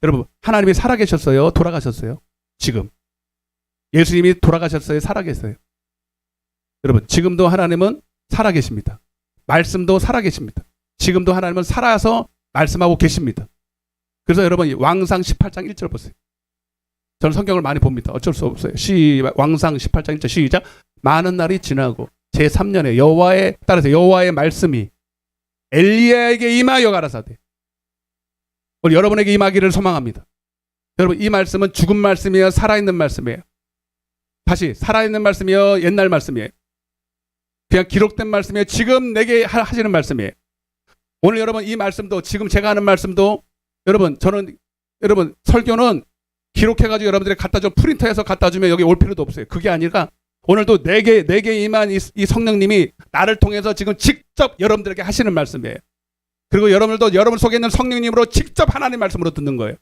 여러분, 하나님이 살아계셨어요? 돌아가셨어요? 지금. 예수님이 돌아가셨어요? 살아계세요? 여러분, 지금도 하나님은 살아계십니다. 말씀도 살아계십니다. 지금도 하나님은 살아서 말씀하고 계십니다. 그래서 여러분, 왕상 18장 1절 보세요. 저는 성경을 많이 봅니다. 어쩔 수 없어요. 왕상 18장 1절 시작. 많은 날이 지나고 제3년에 여호와의 말씀이 엘리야에게 임하여 가라사대. 오늘 여러분에게 임하기를 소망합니다. 여러분, 이 말씀은 죽은 말씀이에요? 살아있는 말씀이에요? 다시, 살아있는 말씀이에요? 옛날 말씀이에요? 그냥 기록된 말씀이에요? 지금 내게 하시는 말씀이에요? 오늘 여러분 이 말씀도 지금 제가 하는 말씀도 여러분 설교는 기록해가지고 여러분들이 갖다 줘 프린터해서 갖다 주면 여기 올 필요도 없어요. 그게 아니라 오늘도 내게 임한 이 성령님이 나를 통해서 지금 직접 여러분들에게 하시는 말씀이에요. 그리고 여러분들도 여러분 속에 있는 성령님으로 직접 하나님 말씀으로 듣는 거예요.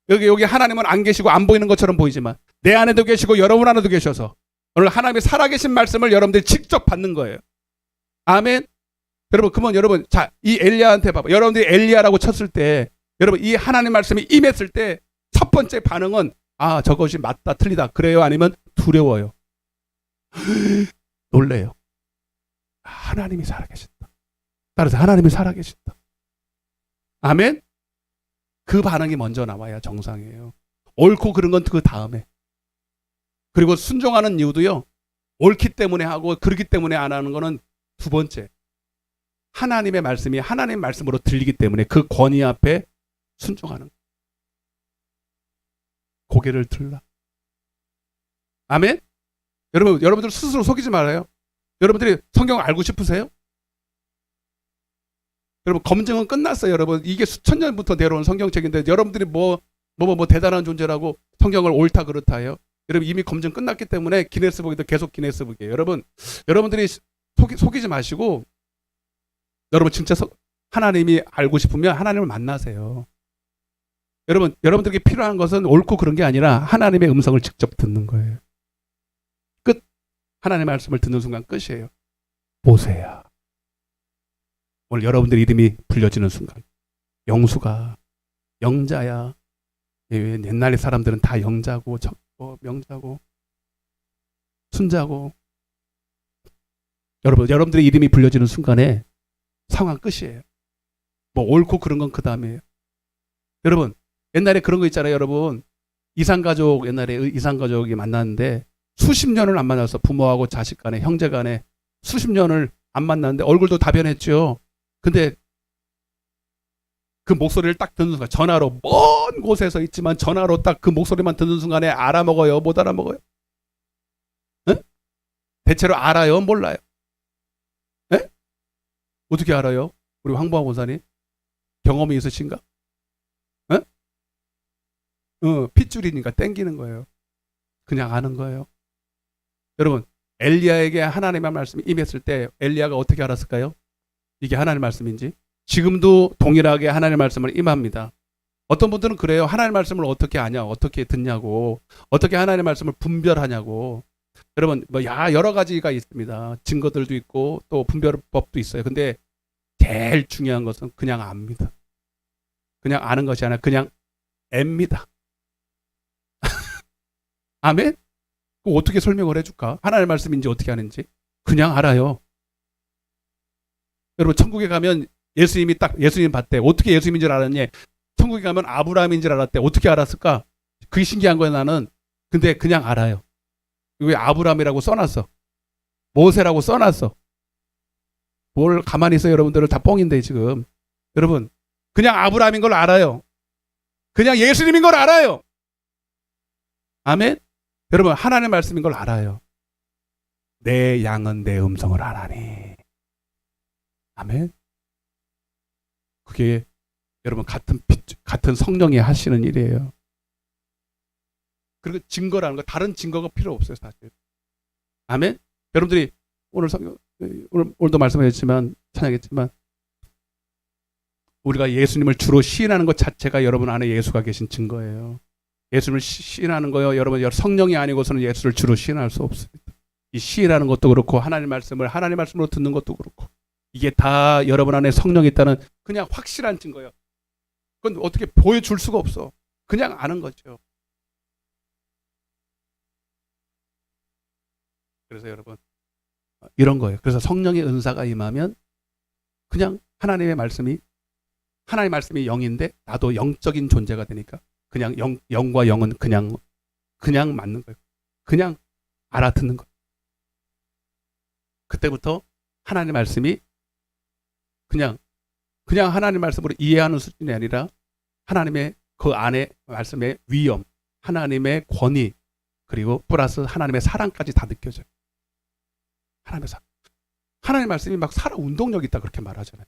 여기 하나님은 안 계시고 안 보이는 것처럼 보이지만 내 안에도 계시고 여러분 안에도 계셔서 오늘 하나님의 살아계신 말씀을 여러분들이 직접 받는 거예요. 아멘. 여러분, 그러면 여러분, 자, 이 엘리야한테 봐봐. 여러분들이 엘리야라고 쳤을 때, 여러분, 이 하나님 말씀이 임했을 때, 첫 번째 반응은, 아, 저것이 맞다, 틀리다. 그래요? 아니면 두려워요? 놀래요. 하나님이 살아계신다. 따라서 하나님이 살아계신다. 아멘? 그 반응이 먼저 나와야 정상이에요. 옳고 그런 건 그 다음에. 그리고 순종하는 이유도요, 옳기 때문에 하고, 그러기 때문에 안 하는 거는 두 번째. 하나님의 말씀이 하나님의 말씀으로 들리기 때문에 그 권위 앞에 순종하는 고개를 들라. 아멘? 여러분들 스스로 속이지 말아요. 여러분들이 성경을 알고 싶으세요? 여러분, 검증은 끝났어요. 여러분, 이게 수천 년부터 내려온 성경책인데 여러분들이 뭐 대단한 존재라고 성경을 옳다 그렇다 해요. 여러분, 이미 검증 끝났기 때문에 기네스북에도 계속 기네스북이에요. 여러분들이 속이지 마시고 여러분 진짜 하나님이 알고 싶으면 하나님을 만나세요. 여러분들에게 필요한 것은 옳고 그런 게 아니라 하나님의 음성을 직접 듣는 거예요. 끝. 하나님의 말씀을 듣는 순간 끝이에요. 보세요. 오늘 여러분들 이름이 불려지는 순간 영수가 영자야. 옛날의 사람들은 다 영자고 명자고 순자고 여러분들의 이름이 불려지는 순간에 상황 끝이에요. 뭐 옳고 그런 건 그 다음이에요. 여러분, 옛날에 그런 거 있잖아요. 여러분, 옛날에 이상가족이 만났는데 수십 년을 안 만나서 부모하고 자식 간에 형제 간에 수십 년을 안 만났는데 얼굴도 다 변했죠. 근데 그 목소리를 딱 듣는 순간 전화로 먼 곳에서 있지만 전화로 딱 그 목소리만 듣는 순간에 알아먹어요? 못 알아먹어요? 응? 대체로 알아요? 몰라요? 에? 어떻게 알아요? 우리 황보아 권사님 경험이 있으신가? 핏줄이니까 땡기는 거예요. 그냥 아는 거예요. 여러분, 엘리야에게 하나님의 말씀이 임했을 때 엘리야가 어떻게 알았을까요? 이게 하나님의 말씀인지. 지금도 동일하게 하나님의 말씀을 임합니다. 어떤 분들은 그래요. 하나님의 말씀을 어떻게 아냐, 어떻게 듣냐고, 어떻게 하나님의 말씀을 분별하냐고. 여러분, 여러 가지가 있습니다. 증거들도 있고 또 분별법도 있어요. 근데 제일 중요한 것은 그냥 압니다. 그냥 아는 것이 아니라 그냥 앱니다. 아멘? 어떻게 설명을 해줄까? 하나님의 말씀인지 어떻게 하는지 그냥 알아요. 여러분 천국에 가면 예수님이 딱 예수님 봤대. 어떻게 예수님인 줄 알았냐? 천국에 가면 아브라함인 줄 알았대. 어떻게 알았을까? 그게 신기한 거야 나는. 근데 그냥 알아요. 왜 아브라함이라고 써놨어? 모세라고 써놨어. 뭘 가만히 있어 여러분들은 다 뻥인데 지금. 여러분 그냥 아브라함인 걸 알아요. 그냥 예수님인 걸 알아요. 아멘. 여러분 하나님의 말씀인 걸 알아요. 내 양은 내 음성을 아나니. 아멘. 그게 여러분 같은 성령이 하시는 일이에요. 그리고 증거라는 거 다른 증거가 필요 없어요 사실. 아멘. 여러분들이 오늘도 말씀하셨지만 찬양했지만 우리가 예수님을 주로 시인하는 것 자체가 여러분 안에 예수가 계신 증거예요. 예수님을 시인하는 거요. 여러분 성령이 아니고서는 예수를 주로 시인할 수 없습니다. 이 시인하는 것도 그렇고 하나님 말씀으로 듣는 것도 그렇고 이게 다 여러분 안에 성령이 있다는 그냥 확실한 증거예요. 그건 어떻게 보여줄 수가 없어. 그냥 아는 거죠. 그래서 여러분 이런 거예요. 그래서 성령의 은사가 임하면 그냥 하나님의 말씀이 영인데 나도 영적인 존재가 되니까 그냥 영과 영은 그냥 맞는 거예요. 그냥 알아듣는 거예요. 그때부터 하나님의 말씀이 그냥 하나님의 말씀으로 이해하는 수준이 아니라 하나님의 그 안에 말씀의 위엄, 하나님의 권위 그리고 플러스 하나님의 사랑까지 다 느껴져요. 하나님의 말씀이 막 살아 운동력 있다 그렇게 말하잖아요.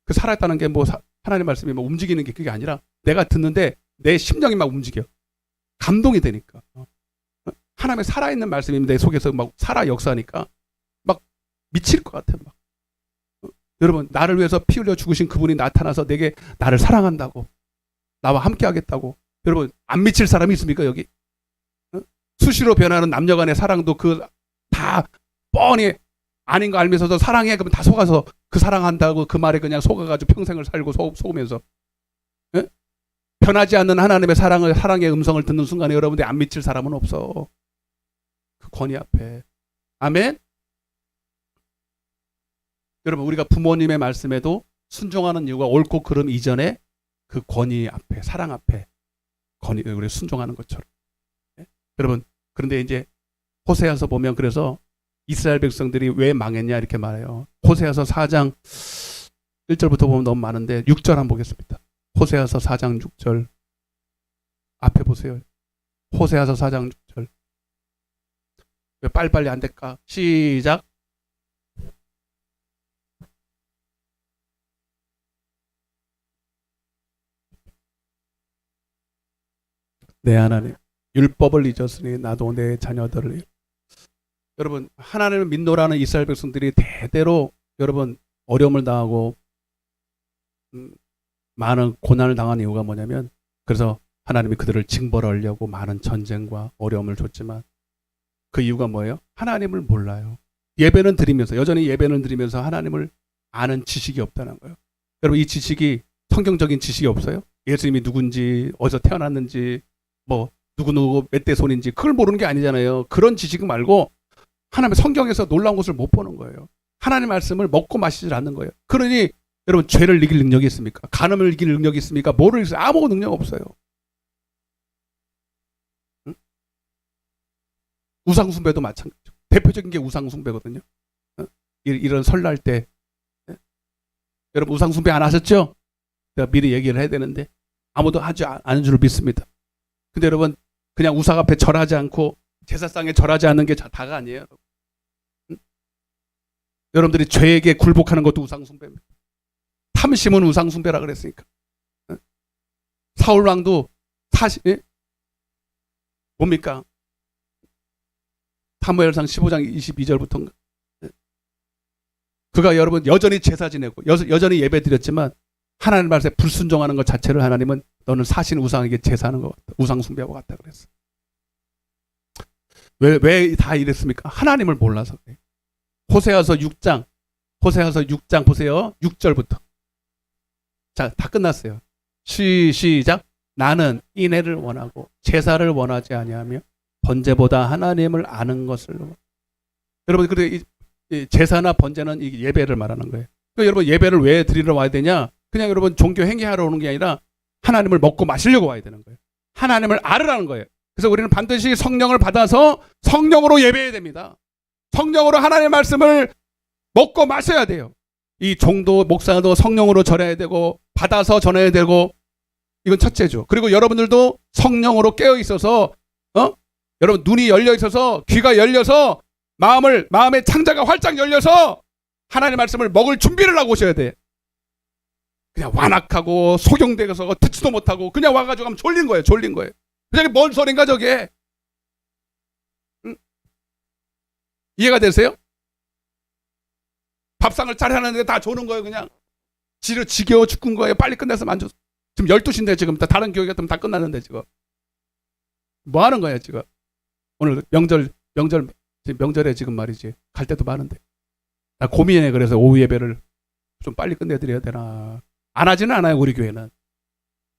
그 살아있다는 게 뭐 하나님의 말씀이 뭐 움직이는 게 그게 아니라 내가 듣는데 내 심령이 막 움직여. 감동이 되니까. 하나님의 살아있는 말씀이 내 속에서 막 살아 역사하니까 막 미칠 것 같아. 막. 여러분 나를 위해서 피 흘려 죽으신 그분이 나타나서 내게 나를 사랑한다고 나와 함께 하겠다고. 여러분 안 미칠 사람이 있습니까 여기? 수시로 변하는 남녀간의 사랑도 그 다 뻔히 아닌 거 알면서도 사랑해 그러면 다 속아서 그 사랑한다고 그 말에 그냥 속아가지고 평생을 살고 속으면서 에? 변하지 않는 하나님의 사랑의 음성을 듣는 순간에 여러분들이 안 미칠 사람은 없어. 그 권위 앞에. 아멘. 여러분 우리가 부모님의 말씀에도 순종하는 이유가 옳고 그름 이전에 그 권위 앞에 사랑 앞에 우리 순종하는 것처럼. 여러분 그런데 이제 호세아서 보면 그래서 이스라엘 백성들이 왜 망했냐 이렇게 말해요. 호세아서 4장 1절부터 보면 너무 많은데 6절 한번 보겠습니다. 호세아서 4장 6절 앞에 보세요. 호세아서 4장 6절 왜 빨리빨리 안 될까? 시작. 내 하나님 율법을 잊었으니 나도 내 자녀들을 여러분 하나님을 믿노라는 이스라엘 백성들이 대대로 여러분 어려움을 당하고 많은 고난을 당한 이유가 뭐냐면 그래서 하나님이 그들을 징벌하려고 많은 전쟁과 어려움을 줬지만 그 이유가 뭐예요? 하나님을 몰라요. 여전히 예배는 드리면서 하나님을 아는 지식이 없다는 거예요. 여러분 이 지식이 성경적인 지식이 없어요? 예수님이 누군지 어디서 태어났는지 뭐 누구 몇 대 손인지 그걸 모르는 게 아니잖아요. 그런 지식 말고 하나님의 성경에서 놀라운 것을 못 보는 거예요. 하나님의 말씀을 먹고 마시질 않는 거예요. 그러니 여러분 죄를 이길 능력이 있습니까? 간음을 이길 능력이 있습니까? 뭐를 있어요? 아무 능력 없어요. 응? 우상숭배도 마찬가지죠. 대표적인 게 우상숭배거든요. 응? 이런 설날 때 여러분 우상숭배 안 하셨죠? 내가 미리 얘기를 해야 되는데 아무도 하지 않은 줄 믿습니다. 근데 여러분 그냥 우상 앞에 절하지 않고 제사상에 절하지 않는 게 다가 아니에요. 응? 여러분들이 죄에게 굴복하는 것도 우상숭배입니다. 탐심은 우상숭배라 그랬으니까. 응? 사울왕도 뭡니까? 사무엘상 15장 22절부터인가. 그가 여러분 여전히 제사 지내고 여전히 예배 드렸지만 하나님 말씀에 불순종하는 것 자체를 하나님은 너는 사신 우상에게 제사하는 것 같다. 우상 숭배하고 같다 그랬어. 왜 다 이랬습니까? 하나님을 몰라서 그래요. 호세아서 6장 보세요. 6절부터. 자, 다 끝났어요. 시작. 나는 인애를 원하고 제사를 원하지 아니하며 번제보다 하나님을 아는 것을. 여러분 그래 이 제사나 번제는 이 예배를 말하는 거예요. 그러니까 여러분 예배를 왜 드리러 와야 되냐? 그냥 여러분 종교 행위하러 오는 게 아니라 하나님을 먹고 마시려고 와야 되는 거예요. 하나님을 알으라는 거예요. 그래서 우리는 반드시 성령을 받아서 성령으로 예배해야 됩니다. 성령으로 하나님의 말씀을 먹고 마셔야 돼요. 이 종도 목사도 성령으로 전해야 되고 받아서 전해야 되고 이건 첫째죠. 그리고 여러분들도 성령으로 깨어 있어서 여러분 눈이 열려 있어서 귀가 열려서 마음의 창자가 활짝 열려서 하나님의 말씀을 먹을 준비를 하고 오셔야 돼. 그냥 완악하고 소경되어서 듣지도 못하고 그냥 와가지고 하면 졸린 거예요. 저게 뭔 소린가 저게. 응? 이해가 되세요? 밥상을 차려놨는데 다 조는 거예요. 그냥 지겨워 죽은 거예요. 빨리 끝내서 만져. 지금 12시인데 지금 다른 교회 같으면 다 끝났는데 지금 뭐 하는 거야 지금. 오늘 명절에 지금 말이지 갈 때도 많은데 나 고민해. 그래서 오후 예배를 좀 빨리 끝내드려야 되나. 안 하지는 않아요. 우리 교회는.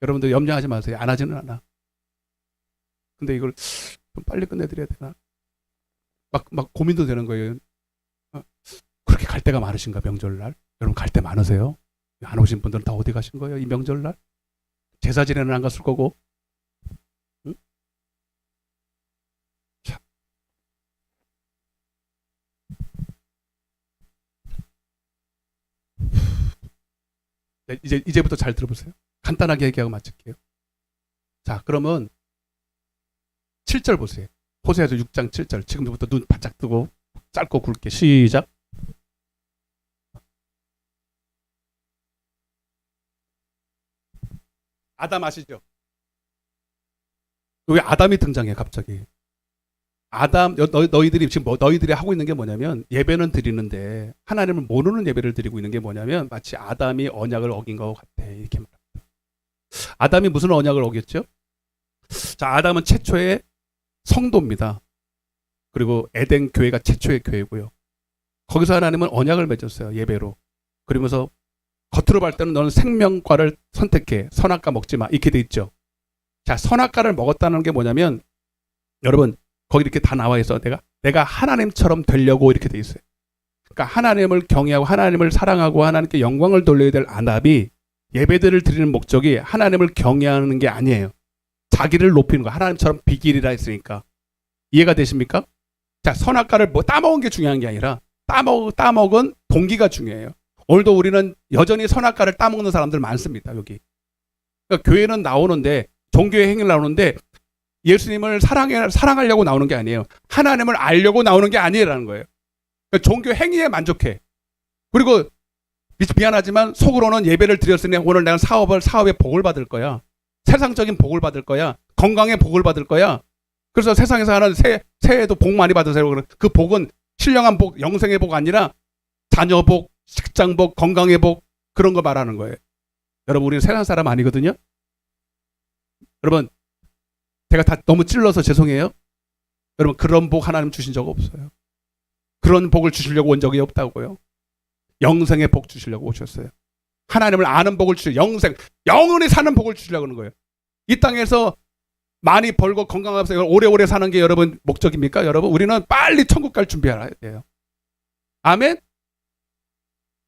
여러분들 염려하지 마세요. 안 하지는 않아. 근데 이걸 좀 빨리 끝내드려야 되나. 막 고민도 되는 거예요. 그렇게 갈 데가 많으신가 명절날? 여러분 갈 데 많으세요? 안 오신 분들은 다 어디 가신 거예요? 이 명절날? 제사 지내는 안 갔을 거고. 응? 참. 네, 이제부터 잘 들어보세요. 간단하게 얘기하고 마칠게요. 자, 그러면 7절 보세요. 호세아서 6장 7절. 지금부터 눈 바짝 뜨고 짧고 굵게 시작. 아담 아시죠? 왜 아담이 등장해 갑자기? 아담 너희들이 지금 너희들이 하고 있는 게 뭐냐면 예배는 드리는데 하나님을 모르는 예배를 드리고 있는 게 뭐냐면 마치 아담이 언약을 어긴 것 같아 이렇게 말합니다. 아담이 무슨 언약을 어겼죠? 자, 아담은 최초의 성도입니다. 그리고 에덴 교회가 최초의 교회고요. 거기서 하나님은 언약을 맺었어요. 예배로. 그러면서 겉으로 볼 때는 너는 생명과를 선택해. 선악과 먹지 마. 이렇게 돼 있죠. 자, 선악과를 먹었다는 게 뭐냐면 여러분 거기 이렇게 다 나와 있어. 내가 하나님처럼 되려고 이렇게 돼 있어요. 그러니까 하나님을 경외하고 하나님을 사랑하고 하나님께 영광을 돌려야 될 아담이 예배들을 드리는 목적이 하나님을 경외하는 게 아니에요. 자기를 높이는 거. 하나님처럼 비길이라 했으니까. 이해가 되십니까? 자, 선악과를 뭐 따먹은 게 중요한 게 아니라 따먹은 동기가 중요해요. 오늘도 우리는 여전히 선악과를 따먹는 사람들 많습니다. 여기. 그러니까 교회는 나오는데 종교의 행위를 나오는데 예수님을 사랑하려고 나오는 게 아니에요. 하나님을 알려고 나오는 게 아니라는 거예요. 그러니까 종교 행위에 만족해. 그리고 미안하지만 속으로는 예배를 드렸으니 오늘 내가 사업의 복을 받을 거야. 세상적인 복을 받을 거야. 건강의 복을 받을 거야. 그래서 세상에서 하는 새해에도 복 많이 받으세요. 그 복은 신령한 복, 영생의 복 아니라 자녀 복, 직장 복, 건강의 복 그런 거 말하는 거예요. 여러분 우리는 세상 사람 아니거든요. 여러분 제가 다 너무 찔러서 죄송해요. 여러분 그런 복 하나님 주신 적 없어요. 그런 복을 주시려고 온 적이 없다고요. 영생의 복 주시려고 오셨어요. 하나님을 아는 복을 주시려고 영원히 사는 복을 주시려고 하는 거예요. 이 땅에서 많이 벌고 건강하면서 오래오래 사는 게 여러분 목적입니까? 여러분 우리는 빨리 천국 갈 준비해야 돼요. 아멘?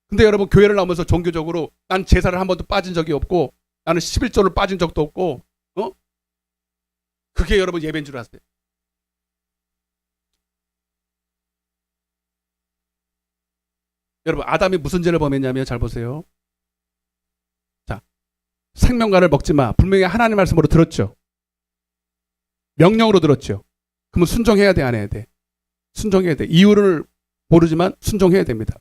근데 여러분 교회를 나오면서 종교적으로 난 제사를 한 번도 빠진 적이 없고 나는 11조를 빠진 적도 없고 그게 여러분 예배인 줄 아세요? 여러분 아담이 무슨 죄를 범했냐면 잘 보세요. 자, 생명과를 먹지 마. 분명히 하나님 말씀으로 들었죠. 명령으로 들었죠. 그러면 순종해야 돼, 안 해야 돼? 순종해야 돼. 이유를 모르지만 순종해야 됩니다.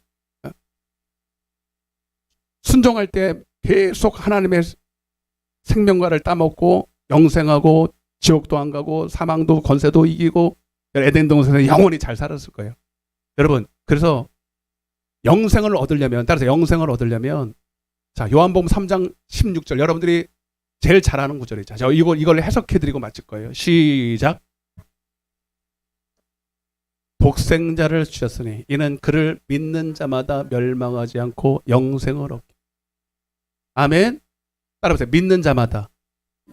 순종할 때 계속 하나님의 생명과를 따먹고 영생하고 지옥도 안 가고 사망도 권세도 이기고 에덴 동산에서 영원히 잘 살았을 거예요. 여러분 그래서 영생을 얻으려면 자 요한복음 3장 16절 여러분들이 제일 잘 아는 구절이죠. 자, 이걸 해석해드리고 마칠 거예요. 시작. 독생자를 주셨으니 이는 그를 믿는 자마다 멸망하지 않고 영생을 얻게. 아멘. 따라보세요. 믿는 자마다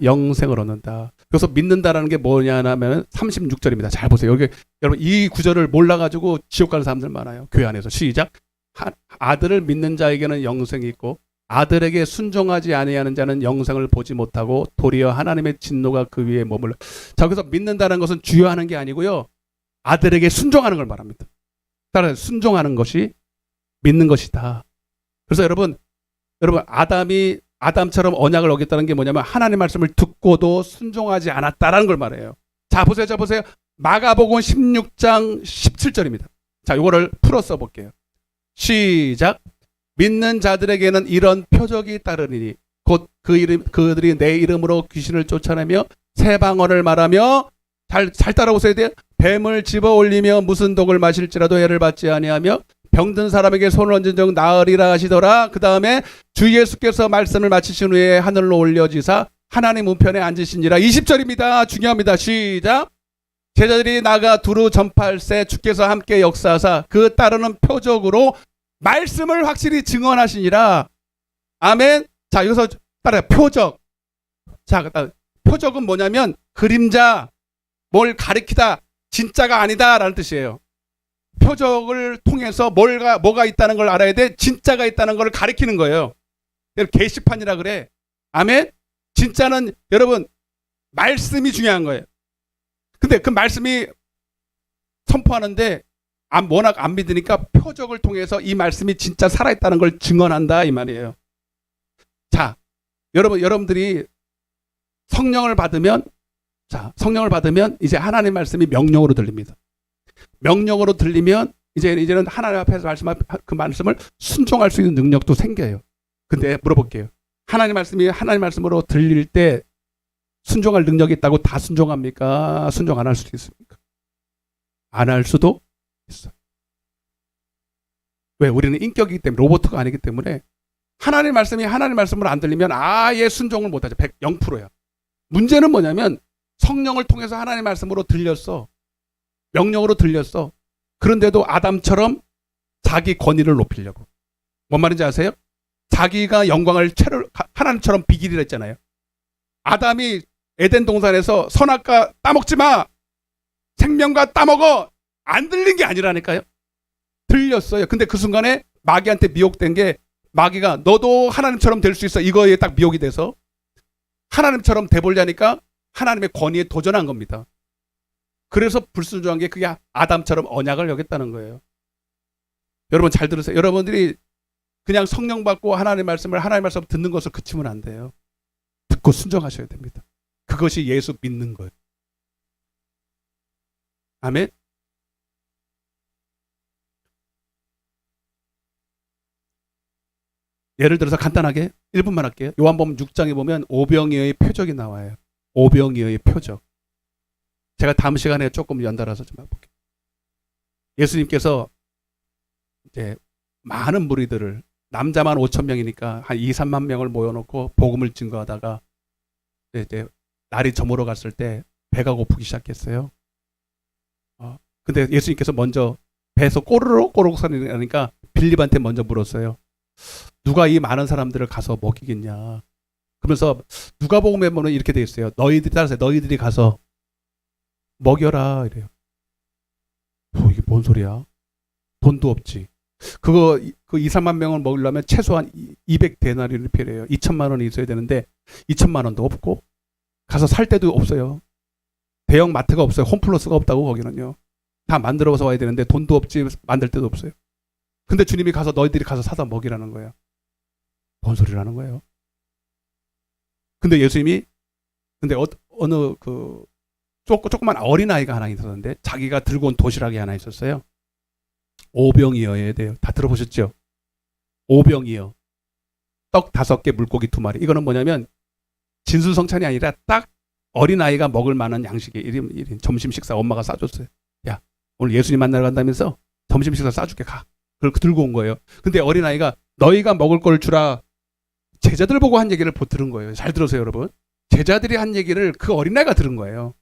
영생을 얻는다. 그래서 믿는다라는 게 뭐냐 하면 36절입니다. 잘 보세요. 여기 여러분 이 구절을 몰라가지고 지옥 가는 사람들 많아요. 교회 안에서 시작. 아들을 믿는 자에게는 영생이 있고 아들에게 순종하지 아니하는 자는 영생을 보지 못하고 도리어 하나님의 진노가 그 위에 머물러. 자, 그래서 믿는다는 것은 주여하는 게 아니고요. 아들에게 순종하는 걸 말합니다. 따라서 순종하는 것이 믿는 것이다. 그래서 여러분 아담처럼 언약을 어겼다는 게 뭐냐면 하나님의 말씀을 듣고도 순종하지 않았다라는 걸 말해요. 자, 보세요. 마가복음 16장 17절입니다. 자, 이거를 풀어 써볼게요. 시작. 믿는 자들에게는 이런 표적이 따르리니 곧 그들이 내 이름으로 귀신을 쫓아내며 새 방언을 말하며 잘 따라오셔야 돼요. 뱀을 집어 올리며 무슨 독을 마실지라도 해를 받지 아니하며 병든 사람에게 손을 얹은 적 나으리라 하시더라. 그 다음에 주 예수께서 말씀을 마치신 후에 하늘로 올려지사 하나님 우편에 앉으시니라. 20절입니다. 중요합니다. 시작. 제자들이 나가 두루 전파할세 주께서 함께 역사하사 그 따르는 표적으로 말씀을 확실히 증언하시니라. 아멘. 자, 여기서 따라요. 표적. 자, 표적은 뭐냐면 그림자, 뭘 가리키다, 진짜가 아니다라는 뜻이에요. 표적을 통해서 뭐가 있다는 걸 알아야 돼. 진짜가 있다는 걸 가리키는 거예요. 게시판이라 그래. 아멘. 진짜는 여러분 말씀이 중요한 거예요. 근데 그 말씀이 선포하는데 워낙 안 믿으니까 표적을 통해서 이 말씀이 진짜 살아있다는 걸 증언한다 이 말이에요. 자, 여러분들이 성령을 받으면 이제 하나님 말씀이 명령으로 들립니다. 명령으로 들리면 이제는 하나님 앞에서 말씀할 그 말씀을 순종할 수 있는 능력도 생겨요. 근데 물어볼게요. 하나님 말씀이 하나님 말씀으로 들릴 때 순종할 능력이 있다고 다 순종합니까? 순종 안 할 수도 있습니까? 안 할 수도 있어요. 왜? 우리는 인격이기 때문에, 로봇가 아니기 때문에 하나님 말씀이 하나님 말씀으로 안 들리면 아예 순종을 못하죠. 0%야. 문제는 뭐냐면 성령을 통해서 하나님 말씀으로 들렸어. 명령으로 들렸어. 그런데도 아담처럼 자기 권위를 높이려고. 뭔 말인지 아세요? 자기가 영광을 하나님처럼 비기리라 했잖아요. 아담이 에덴 동산에서 선악과 따먹지 마. 생명과 따먹어. 안 들린 게 아니라니까요. 들렸어요. 근데 그 순간에 마귀한테 미혹된 게 마귀가 너도 하나님처럼 될 수 있어. 이거에 딱 미혹이 돼서 하나님처럼 돼보려니까 하나님의 권위에 도전한 겁니다. 그래서 불순종한 게 그게 아담처럼 언약을 어겼다는 거예요. 여러분 잘 들으세요. 여러분들이 그냥 성령 받고 하나님 말씀 듣는 것을 그치면 안 돼요. 듣고 순종하셔야 됩니다. 그것이 예수 믿는 거예요. 아멘. 예를 들어서 간단하게 1분만 할게요. 요한복음 6장에 보면 오병이어의 표적이 나와요. 오병이어의 표적. 제가 다음 시간에 조금 연달아서 좀 해볼게요. 예수님께서 이제 많은 무리들을 남자만 5,000명이니까 한 2, 3만 명을 모여놓고 복음을 증거하다가 이제 날이 저물어 갔을 때 배가 고프기 시작했어요. 근데 예수님께서 먼저 배에서 꼬르륵 소리 나니까 빌립한테 먼저 물었어요. 누가 이 많은 사람들을 가서 먹이겠냐. 그러면서 누가복음에 보면 이렇게 돼 있어요. 너희들이 가서 먹여라 이래요. 이게 뭔 소리야? 돈도 없지. 그 2, 3만 명을 먹으려면 최소한 200데나리온이 필요해요. 2천만 원이 있어야 되는데 2천만 원도 없고 가서 살 데도 없어요. 대형 마트가 없어요. 홈플러스가 없다고 거기는요. 다 만들어서 와야 되는데 돈도 없지 만들 데도 없어요. 근데 주님이 가서 너희들이 가서 사다 먹이라는 거예요. 뭔 소리라는 거예요? 근데 예수님이 어느 조그만 어린아이가 하나 있었는데 자기가 들고 온 도시락이 하나 있었어요. 오병이어에 대해요. 다 들어보셨죠? 오병이어. 떡 5개, 물고기 2마리. 이거는 뭐냐면 진수성찬이 아니라 딱 어린아이가 먹을 만한 양식의 1인 점심 식사 엄마가 싸줬어요. 야, 오늘 예수님 만나러 간다면서 점심 식사 싸줄게 가. 그걸 들고 온 거예요. 근데 어린아이가 너희가 먹을 걸 주라. 제자들 보고 한 얘기를 들은 거예요. 잘 들으세요, 여러분. 제자들이 한 얘기를 그 어린아이가 들은 거예요.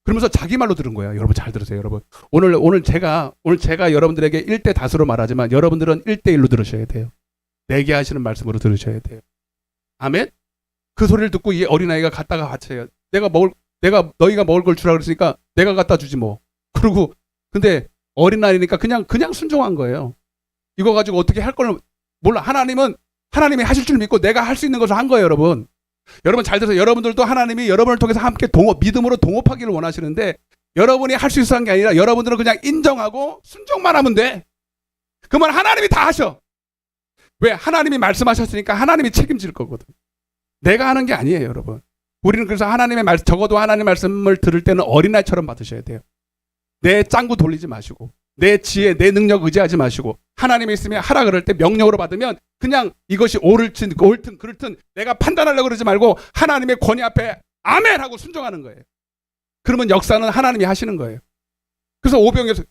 그러면서 자기 말로 들은 거예요. 여러분 잘 들으세요, 여러분. 오늘 제가 여러분들에게 1대 다수로 말하지만 여러분들은 1대 1로 들으셔야 돼요. 내게 하시는 말씀으로 들으셔야 돼요. 아멘? 그 소리를 듣고 이 어린아이가 갔다가 같이요. 너희가 먹을 걸 주라 그랬으니까 내가 갖다 주지 뭐. 그리고 근데 어린아이니까 그냥 순종한 거예요. 이거 가지고 어떻게 할 걸 몰라. 하나님은 하나님이 하실 줄 믿고 내가 할 수 있는 것을 한 거예요, 여러분. 여러분 잘 들으세요. 여러분들도 하나님이 여러분을 통해서 함께 믿음으로 동업하기를 원하시는데 여러분이 할 수 있어 한 게 아니라 여러분들은 그냥 인정하고 순종만 하면 돼. 그러면 하나님이 다 하셔. 왜? 하나님이 말씀하셨으니까 하나님이 책임질 거거든. 내가 하는 게 아니에요, 여러분. 우리는 그래서 적어도 하나님의 말씀을 들을 때는 어린아이처럼 받으셔야 돼요. 내 짱구 돌리지 마시고 내 지혜, 내 능력 의지하지 마시고 하나님이 있으면 하라 그럴 때 명령으로 받으면 그냥 이것이 옳든 그렇든 내가 판단하려고 그러지 말고 하나님의 권위 앞에 아멘 하고 순종하는 거예요. 그러면 역사는 하나님이 하시는 거예요. 그래서 오병에서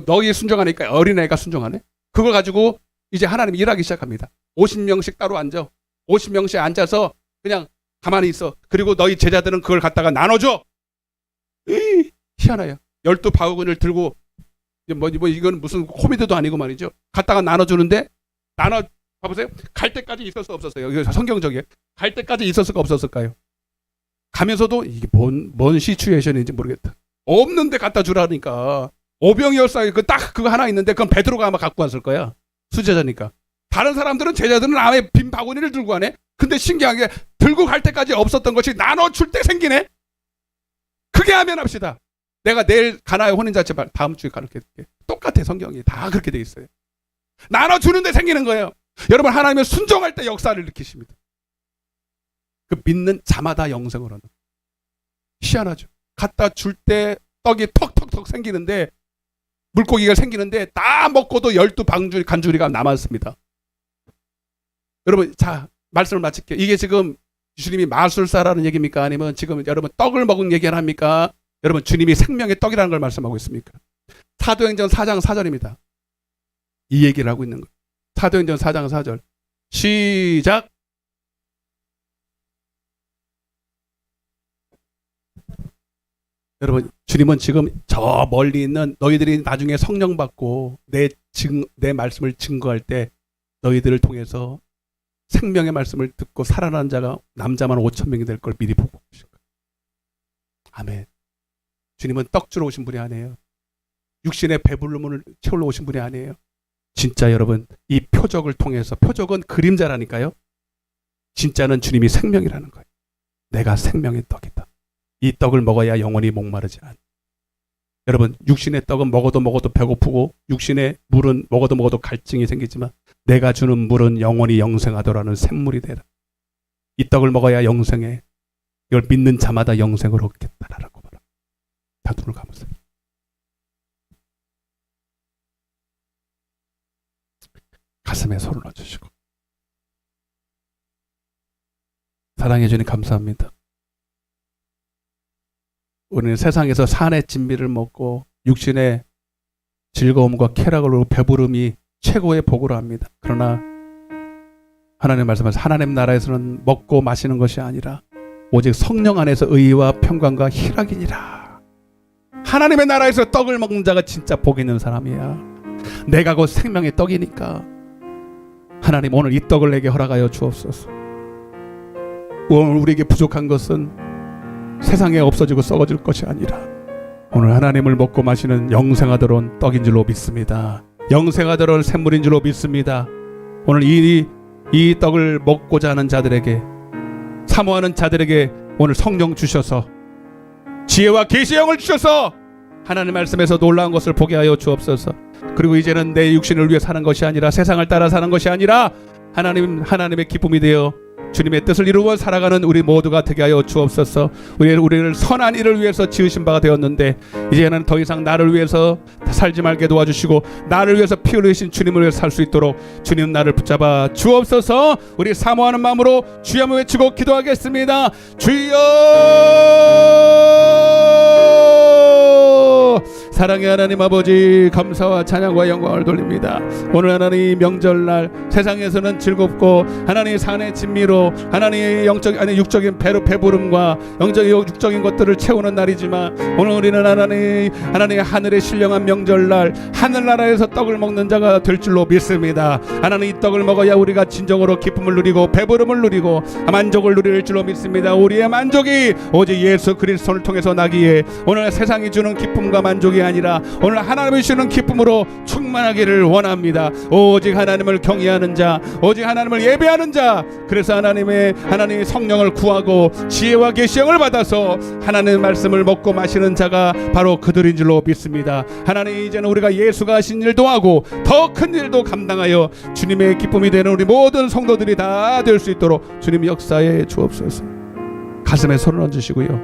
너희 순종하니까 어린아이가 순종하네. 그걸 가지고 이제 하나님이 일하기 시작합니다. 50명씩 따로 앉아. 50명씩 앉아서 그냥 가만히 있어. 그리고 너희 제자들은 그걸 갖다가 나눠줘. 희한해요. 12바구니를 들고 뭐 이건 무슨 코미디도 아니고 말이죠. 갖다가 나눠주는데 봐보세요. 갈 때까지 있었어 없었어요. 이거 성경적이에요. 갈 때까지 있었을까 없었을까요? 가면서도 이게 뭔 시츄에이션인지 모르겠다. 없는데 갖다 주라니까. 오병이어싸 딱 그거 하나 있는데 그건 베드로가 아마 갖고 왔을 거야. 수제자니까. 다른 사람들은 제자들은 아예 빈 바구니를 들고 가네. 근데 신기한 게 들고 갈 때까지 없었던 것이 나눠줄 때 생기네. 크게 하면 합시다. 내가 내일 가나요 혼인자체 다음 주에 가르쳐드릴게. 똑같아. 성경이 다 그렇게 돼 있어요. 나눠주는데 생기는 거예요. 여러분 하나님은 순종할 때 역사를 일으키십니다. 그 믿는 자마다 영생을 얻는. 희한하죠. 갖다 줄 때 떡이 턱턱턱 생기는데 물고기가 생기는데 다 먹고도 12간주리가 남았습니다. 여러분 자 말씀을 마칠게요. 이게 지금 주님이 마술사라는 얘기입니까? 아니면 지금 여러분 떡을 먹은 얘기를 합니까? 여러분 주님이 생명의 떡이라는 걸 말씀하고 있습니까? 사도행전 4장 4절입니다. 이 얘기를 하고 있는 거예요. 사도행전 4장 4절 시작. 여러분 주님은 지금 저 멀리 있는 너희들이 나중에 성령 받고 내 말씀을 증거할 때 너희들을 통해서 생명의 말씀을 듣고 살아난 자가 남자만 5,000명이 될 걸 미리 보고 계신 거예요. 아멘. 주님은 떡 주러 오신 분이 아니에요. 육신의 배부름을 채우러 오신 분이 아니에요. 진짜 여러분 이 표적을 통해서 표적은 그림자라니까요. 진짜는 주님이 생명이라는 거예요. 내가 생명의 떡이다. 이 떡을 먹어야 영원히 목마르지 않아. 여러분 육신의 떡은 먹어도 배고프고 육신의 물은 먹어도 갈증이 생기지만 내가 주는 물은 영원히 영생하더라는 샘물이 되라. 이 떡을 먹어야 영생해. 이걸 믿는 자마다 영생을 얻겠다라고 말합니다. 다 눈을 감으세요. 가슴에 손을 얹으시고 사랑해 주님 감사합니다. 우리는 세상에서 산의 진미를 먹고 육신의 즐거움과 쾌락을 누리고 배부름이 최고의 복으로 합니다. 그러나 하나님 말씀하신 하나님 나라에서는 먹고 마시는 것이 아니라 오직 성령 안에서 의와 평강과 희락이니라. 하나님의 나라에서 떡을 먹는 자가 진짜 복 있는 사람이야. 내가 곧 생명의 떡이니까 하나님 오늘 이 떡을 내게 허락하여 주옵소서. 오늘 우리에게 부족한 것은 세상에 없어지고 썩어질 것이 아니라 오늘 하나님을 먹고 마시는 영생하도록 떡인 줄로 믿습니다. 영생하도록 샘물인 줄로 믿습니다. 오늘 이 떡을 먹고자 하는 자들에게 사모하는 자들에게 오늘 성령 주셔서 지혜와 계시의 영을 주셔서 하나님 말씀에서 놀라운 것을 보게 하여 주옵소서. 그리고 이제는 내 육신을 위해 사는 것이 아니라 세상을 따라 사는 것이 아니라 하나님의 기쁨이 되어 주님의 뜻을 이루어 살아가는 우리 모두가 되게 하여 주옵소서. 우리를 선한 일을 위해서 지으신 바가 되었는데 이제는 더 이상 나를 위해서 살지 말게 도와주시고 나를 위해서 피 흘리신 주님을 위해 살 수 있도록 주님 나를 붙잡아 주옵소서. 우리 사모하는 마음으로 주여 한번 외치고 기도하겠습니다. 주여. 사랑의 하나님 아버지 감사와 찬양과 영광을 돌립니다. 오늘 하나님 명절날 세상에서는 즐겁고 하나님의 산의 진미로 하나님의 육적인 배부름과 육적인 것들을 채우는 날이지만 오늘 우리는 하나님의 하늘의 신령한 명절날 하늘나라에서 떡을 먹는 자가 될 줄로 믿습니다. 하나님 이 떡을 먹어야 우리가 진정으로 기쁨을 누리고 배부름을 누리고 만족을 누릴 줄로 믿습니다. 우리의 만족이 오직 예수 그리스도를 통해서 나기에 오늘 세상이 주는 기쁨과 만족이 아니라 아니라 오늘 하나님을 주시는 기쁨으로 충만하기를 원합니다. 오직 하나님을 경외하는 자, 오직 하나님을 예배하는 자, 그래서 하나님의 성령을 구하고 지혜와 계시형을 받아서 하나님의 말씀을 먹고 마시는 자가 바로 그들인 줄로 믿습니다. 하나님, 이제는 우리가 예수가 하신 일도 하고 더 큰 일도 감당하여 주님의 기쁨이 되는 우리 모든 성도들이 다 될 수 있도록 주님 역사에 주옵소서. 가슴에 손을 얹으시고요,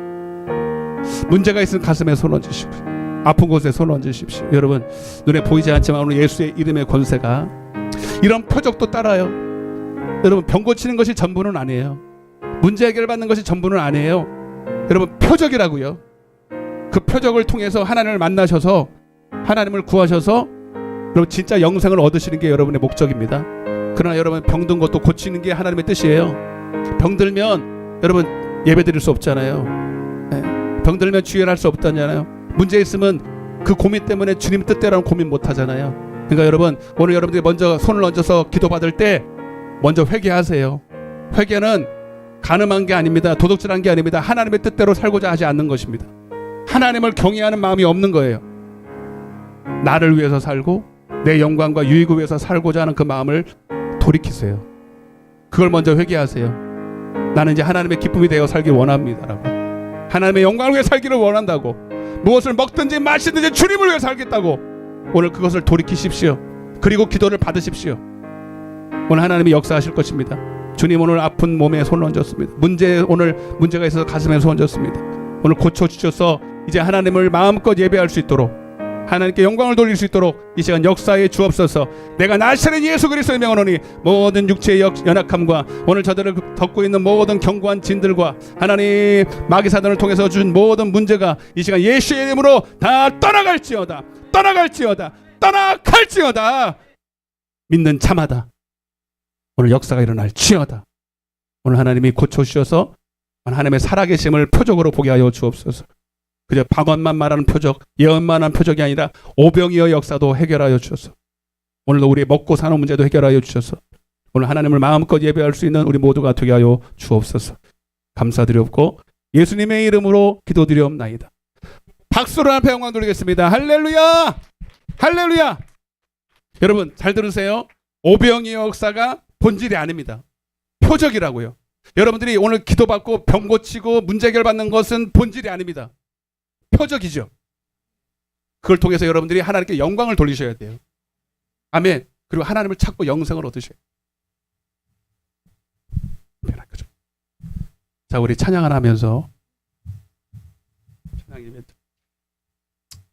문제가 있으면 가슴에 손 얹으시고요, 아픈 곳에 손 얹으십시오. 여러분, 눈에 보이지 않지만 오늘 예수의 이름의 권세가 이런 표적도 따라요. 여러분, 병 고치는 것이 전부는 아니에요. 문제 해결받는 것이 전부는 아니에요. 여러분, 표적이라고요. 그 표적을 통해서 하나님을 만나셔서 하나님을 구하셔서 여러분 진짜 영생을 얻으시는 게 여러분의 목적입니다. 그러나 여러분, 병든 것도 고치는 게 하나님의 뜻이에요. 병들면 여러분 예배드릴 수 없잖아요. 병들면 주일할 수 없다잖아요. 문제 있으면 그 고민 때문에 주님 뜻대로는 고민 못 하잖아요. 그러니까 여러분, 오늘 여러분들이 먼저 손을 얹어서 기도받을 때 먼저 회개하세요. 회개는 가늠한 게 아닙니다. 도둑질한 게 아닙니다. 하나님의 뜻대로 살고자 하지 않는 것입니다. 하나님을 경외하는 마음이 없는 거예요. 나를 위해서 살고 내 영광과 유익을 위해서 살고자 하는 그 마음을 돌이키세요. 그걸 먼저 회개하세요. 나는 이제 하나님의 기쁨이 되어 살기 원합니다라고, 하나님의 영광을 위해 살기를 원한다고, 무엇을 먹든지 마시든지 주님을 위해 살겠다고 오늘 그것을 돌이키십시오. 그리고 기도를 받으십시오. 오늘 하나님이 역사하실 것입니다. 주님, 오늘 아픈 몸에 손을 얹었습니다. 오늘 문제가 있어서 가슴에 손을 얹었습니다. 오늘 고쳐주셔서 이제 하나님을 마음껏 예배할 수 있도록, 하나님께 영광을 돌릴 수 있도록 이 시간 역사에 주옵소서. 내가 나시는 예수 그리스도의 명하노니 모든 육체의 연약함과 오늘 저들을 덮고 있는 모든 견고한 진들과 하나님 마귀사단을 통해서 준 모든 문제가 이 시간 예수의 이름으로 다 떠나갈지어다. 믿는 자마다 오늘 역사가 일어날지어다. 오늘 하나님이 고쳐주셔서 하나님의 살아계심을 표적으로 보게 하여 주옵소서. 그저 방언만 말하는 표적, 예언만 한 표적이 아니라 오병이어 역사도 해결하여 주셔서 오늘도 우리의 먹고 사는 문제도 해결하여 주셔서 오늘 하나님을 마음껏 예배할 수 있는 우리 모두가 되게 하여 주옵소서. 감사드리옵고 예수님의 이름으로 기도드리옵나이다. 박수로 앞에 영광 돌리겠습니다. 할렐루야, 할렐루야. 여러분 잘 들으세요. 오병이어 역사가 본질이 아닙니다. 표적이라고요. 여러분들이 오늘 기도받고 병 고치고 문제 해결받는 것은 본질이 아닙니다. 표적이죠. 그걸 통해서 여러분들이 하나님께 영광을 돌리셔야 돼요. 아멘. 그리고 하나님을 찾고 영생을 얻으셔야 돼요. 자, 우리 찬양을 하면서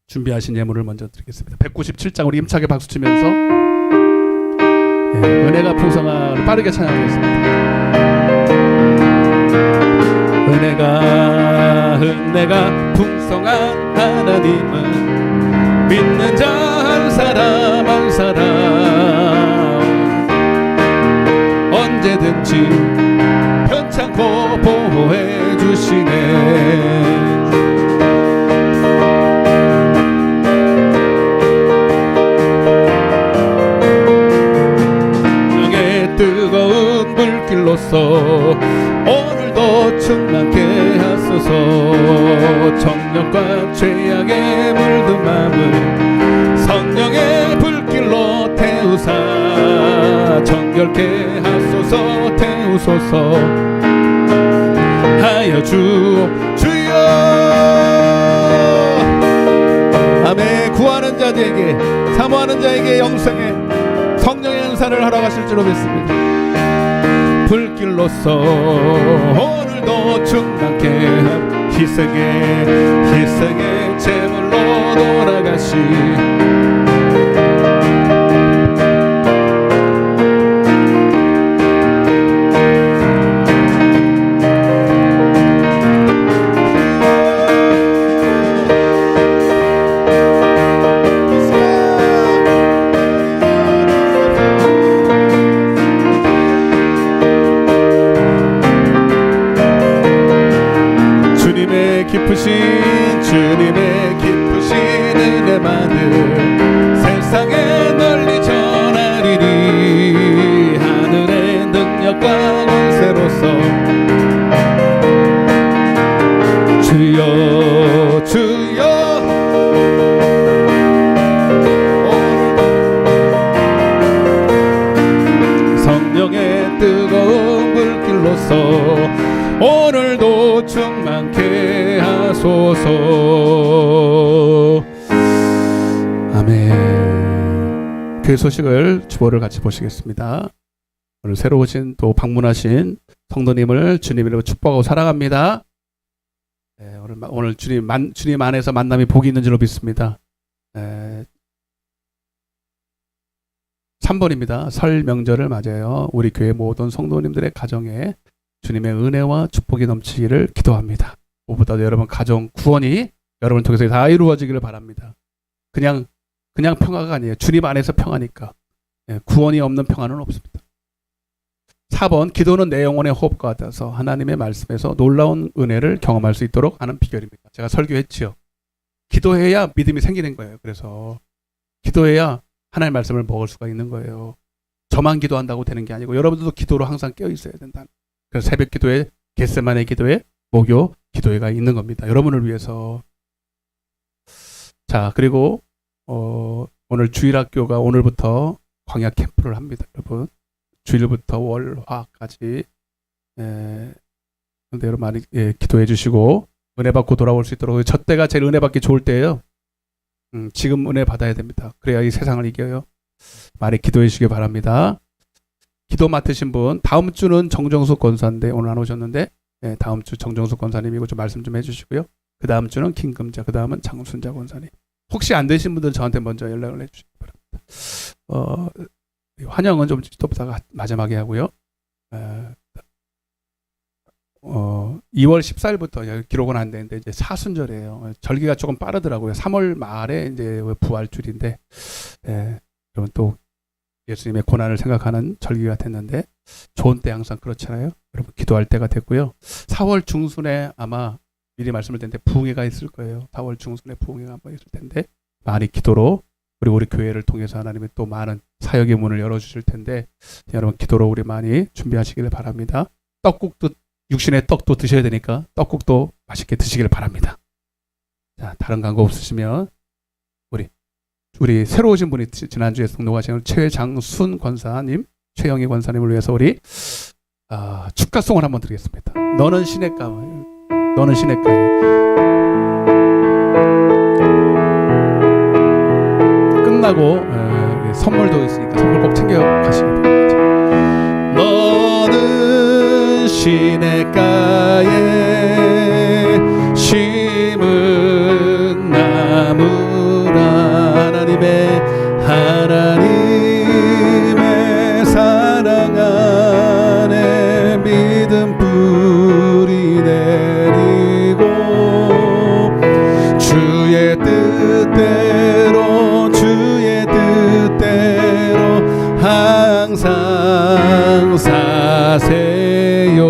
준비하신 예물을 먼저 드리겠습니다. 197장 우리 힘차게 박수 치면서 은혜가 풍성한 빠르게 찬양하겠습니다. 은혜가 풍성한 하나님은 믿는 자 한 사람 한 사람 언제든지 편찮고 보호해 주시네. 영의 뜨거운 불길로서 오늘도 충만케 하소서. 정욕과 죄악에 물든 마음을 성령의 불길로 태우사 정결케 하소서. 태우소서 하여 주여. 아멘. 구하는 자들에게 사모하는 자에게 영생의 성령의 은사를 허락하실 줄로 믿습니다. 불길로서 오늘도 충만케 희생의 제물로 돌아가시. 주님의 기쁘신 은혜만을 세상에 널리 전하리니 하늘의 능력과 권세로서 주여 주여 하소서. 아멘. 그 소식을 주보를 같이 보시겠습니다. 오늘 새로 오신 또 방문하신 성도님을 주님으로 축복하고 사랑합니다. 네, 오늘 주님 안에서 만남이 복이 있는 줄로 믿습니다. 3번입니다. 설 명절을 맞아요. 우리 교회 모든 성도님들의 가정에 주님의 은혜와 축복이 넘치기를 기도합니다. 무엇보다도 여러분 가정 구원이 여러분을 통해서 다 이루어지기를 바랍니다. 그냥 평화가 아니에요. 주님 안에서 평화니까. 구원이 없는 평화는 없습니다. 4번, 기도는 내 영혼의 호흡과 같아서 하나님의 말씀에서 놀라운 은혜를 경험할 수 있도록 하는 비결입니다. 제가 설교했지요. 기도해야 믿음이 생기는 거예요. 그래서 기도해야 하나님의 말씀을 먹을 수가 있는 거예요. 저만 기도한다고 되는 게 아니고 여러분들도 기도로 항상 깨어 있어야 된다. 그래서 새벽 기도에, 겟세마네 기도에, 목요 기도회가 있는 겁니다. 여러분을 위해서. 자, 그리고 오늘 주일학교가 오늘부터 광야 캠프를 합니다. 여러분. 주일부터 월화까지 그런데 여러분 많이 기도해 주시고 은혜 받고 돌아올 수 있도록. 저 때가 제일 은혜 받기 좋을 때예요. 지금 은혜 받아야 됩니다. 그래야 이 세상을 이겨요. 많이 기도해 주시기 바랍니다. 기도 맡으신 분, 다음 주는 정정숙 권사인데 오늘 안 오셨는데 다음 주 정정숙 권사님이고 좀 말씀 좀 해주시고요. 그 다음 주는 김금자, 그 다음은 장순자 권사님. 혹시 안 되신 분들은 저한테 먼저 연락을 해주시기 바랍니다. 환영은 좀 이따가 마지막에 하고요. 2월 14일부터 기록은 안 되는데 이제 사순절이에요. 절기가 조금 빠르더라고요. 3월 말에 이제 부활줄인데, 여러분 또 예수님의 고난을 생각하는 절기가 됐는데 좋은 때 항상 그렇잖아요. 여러분 기도할 때가 됐고요. 4월 중순에 아마 미리 말씀을 드렸는데 부흥회가 있을 거예요. 4월 중순에 부흥회가 한번 있을 텐데 많이 기도로 그리고 우리 교회를 통해서 하나님이 또 많은 사역의 문을 열어주실 텐데 여러분 기도로 우리 많이 준비하시기를 바랍니다. 떡국도 육신의 떡도 드셔야 되니까 떡국도 맛있게 드시기를 바랍니다. 자, 다른 광고 없으시면 우리 새로 오신 분이 지난주에 등록하신 최장순 권사님, 최영희 권사님을 위해서 우리 축가송을 한번 드리겠습니다. 너는 시냇가, 너는 시냇가에. 끝나고 선물도 있으니까 선물 꼭 챙겨 가시기 바랍니다. 너는 시냇가에 심은 나무라 하나님의 사랑 안에 믿음 뿌리 내리고 주의 뜻대로 항상 사세요.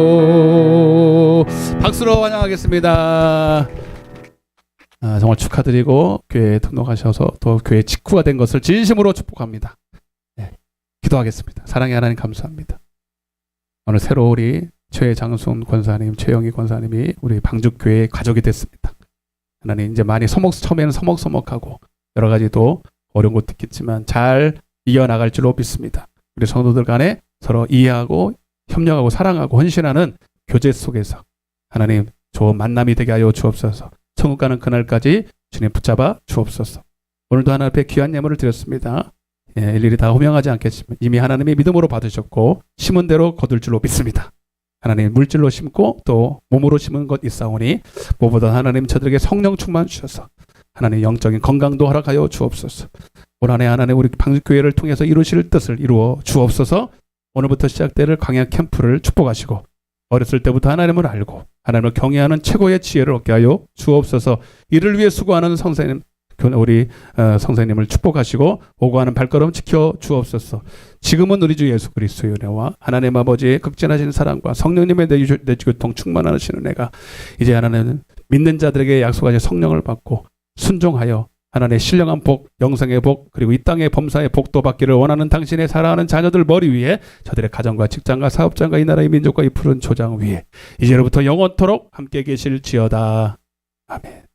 박수로 환영하겠습니다. 정말 축하드리고 교회에 등록하셔서 또 교회 직후가 된 것을 진심으로 축복합니다. 기도하겠습니다. 사랑의 하나님 감사합니다. 오늘 새로 우리 최장순 권사님, 최영희 권사님이 우리 방죽교회의 가족이 됐습니다. 하나님 이제 많이 처음에는 서먹서먹하고 여러 가지도 어려운 것도 있겠지만 잘 이겨나갈 줄로 믿습니다. 우리 성도들 간에 서로 이해하고 협력하고 사랑하고 헌신하는 교제 속에서 하나님 좋은 만남이 되게 하여 주옵소서. 천국 가는 그날까지 주님 붙잡아 주옵소서. 오늘도 하나님 앞에 귀한 예물을 드렸습니다. 일일이 다 호명하지 않겠지만 이미 하나님이 믿음으로 받으셨고 심은 대로 거둘 줄로 믿습니다. 하나님 물질로 심고 또 몸으로 심은 것 있사오니 무엇보다 하나님 저들에게 성령 충만 주셔서 하나님 영적인 건강도 허락하여 주옵소서. 올 한해 하나님 우리 방주교회를 통해서 이루실 뜻을 이루어 주옵소서. 오늘부터 시작될 광야 캠프를 축복하시고 어렸을 때부터 하나님을 알고 하나님을 경외하는 최고의 지혜를 얻게 하여 주옵소서. 이를 위해 수고하는 성사님, 우리 성사님을 축복하시고 오고하는 발걸음 지켜 주옵소서. 지금은 우리 주 예수 그리스도의 은혜와 하나님 아버지의 극진하신 사랑과 성령님의 내주교통 충만하시는 은혜가 이제 하나님 믿는 자들에게 약속하신 성령을 받고 순종하여 하나님의 신령한 복, 영생의 복, 그리고 이 땅의 범사의 복도 받기를 원하는 당신의 사랑하는 자녀들 머리 위에 저들의 가정과 직장과 사업장과 이 나라의 민족과 이 푸른 초장 위에 이제로부터 영원토록 함께 계실지어다. 아멘.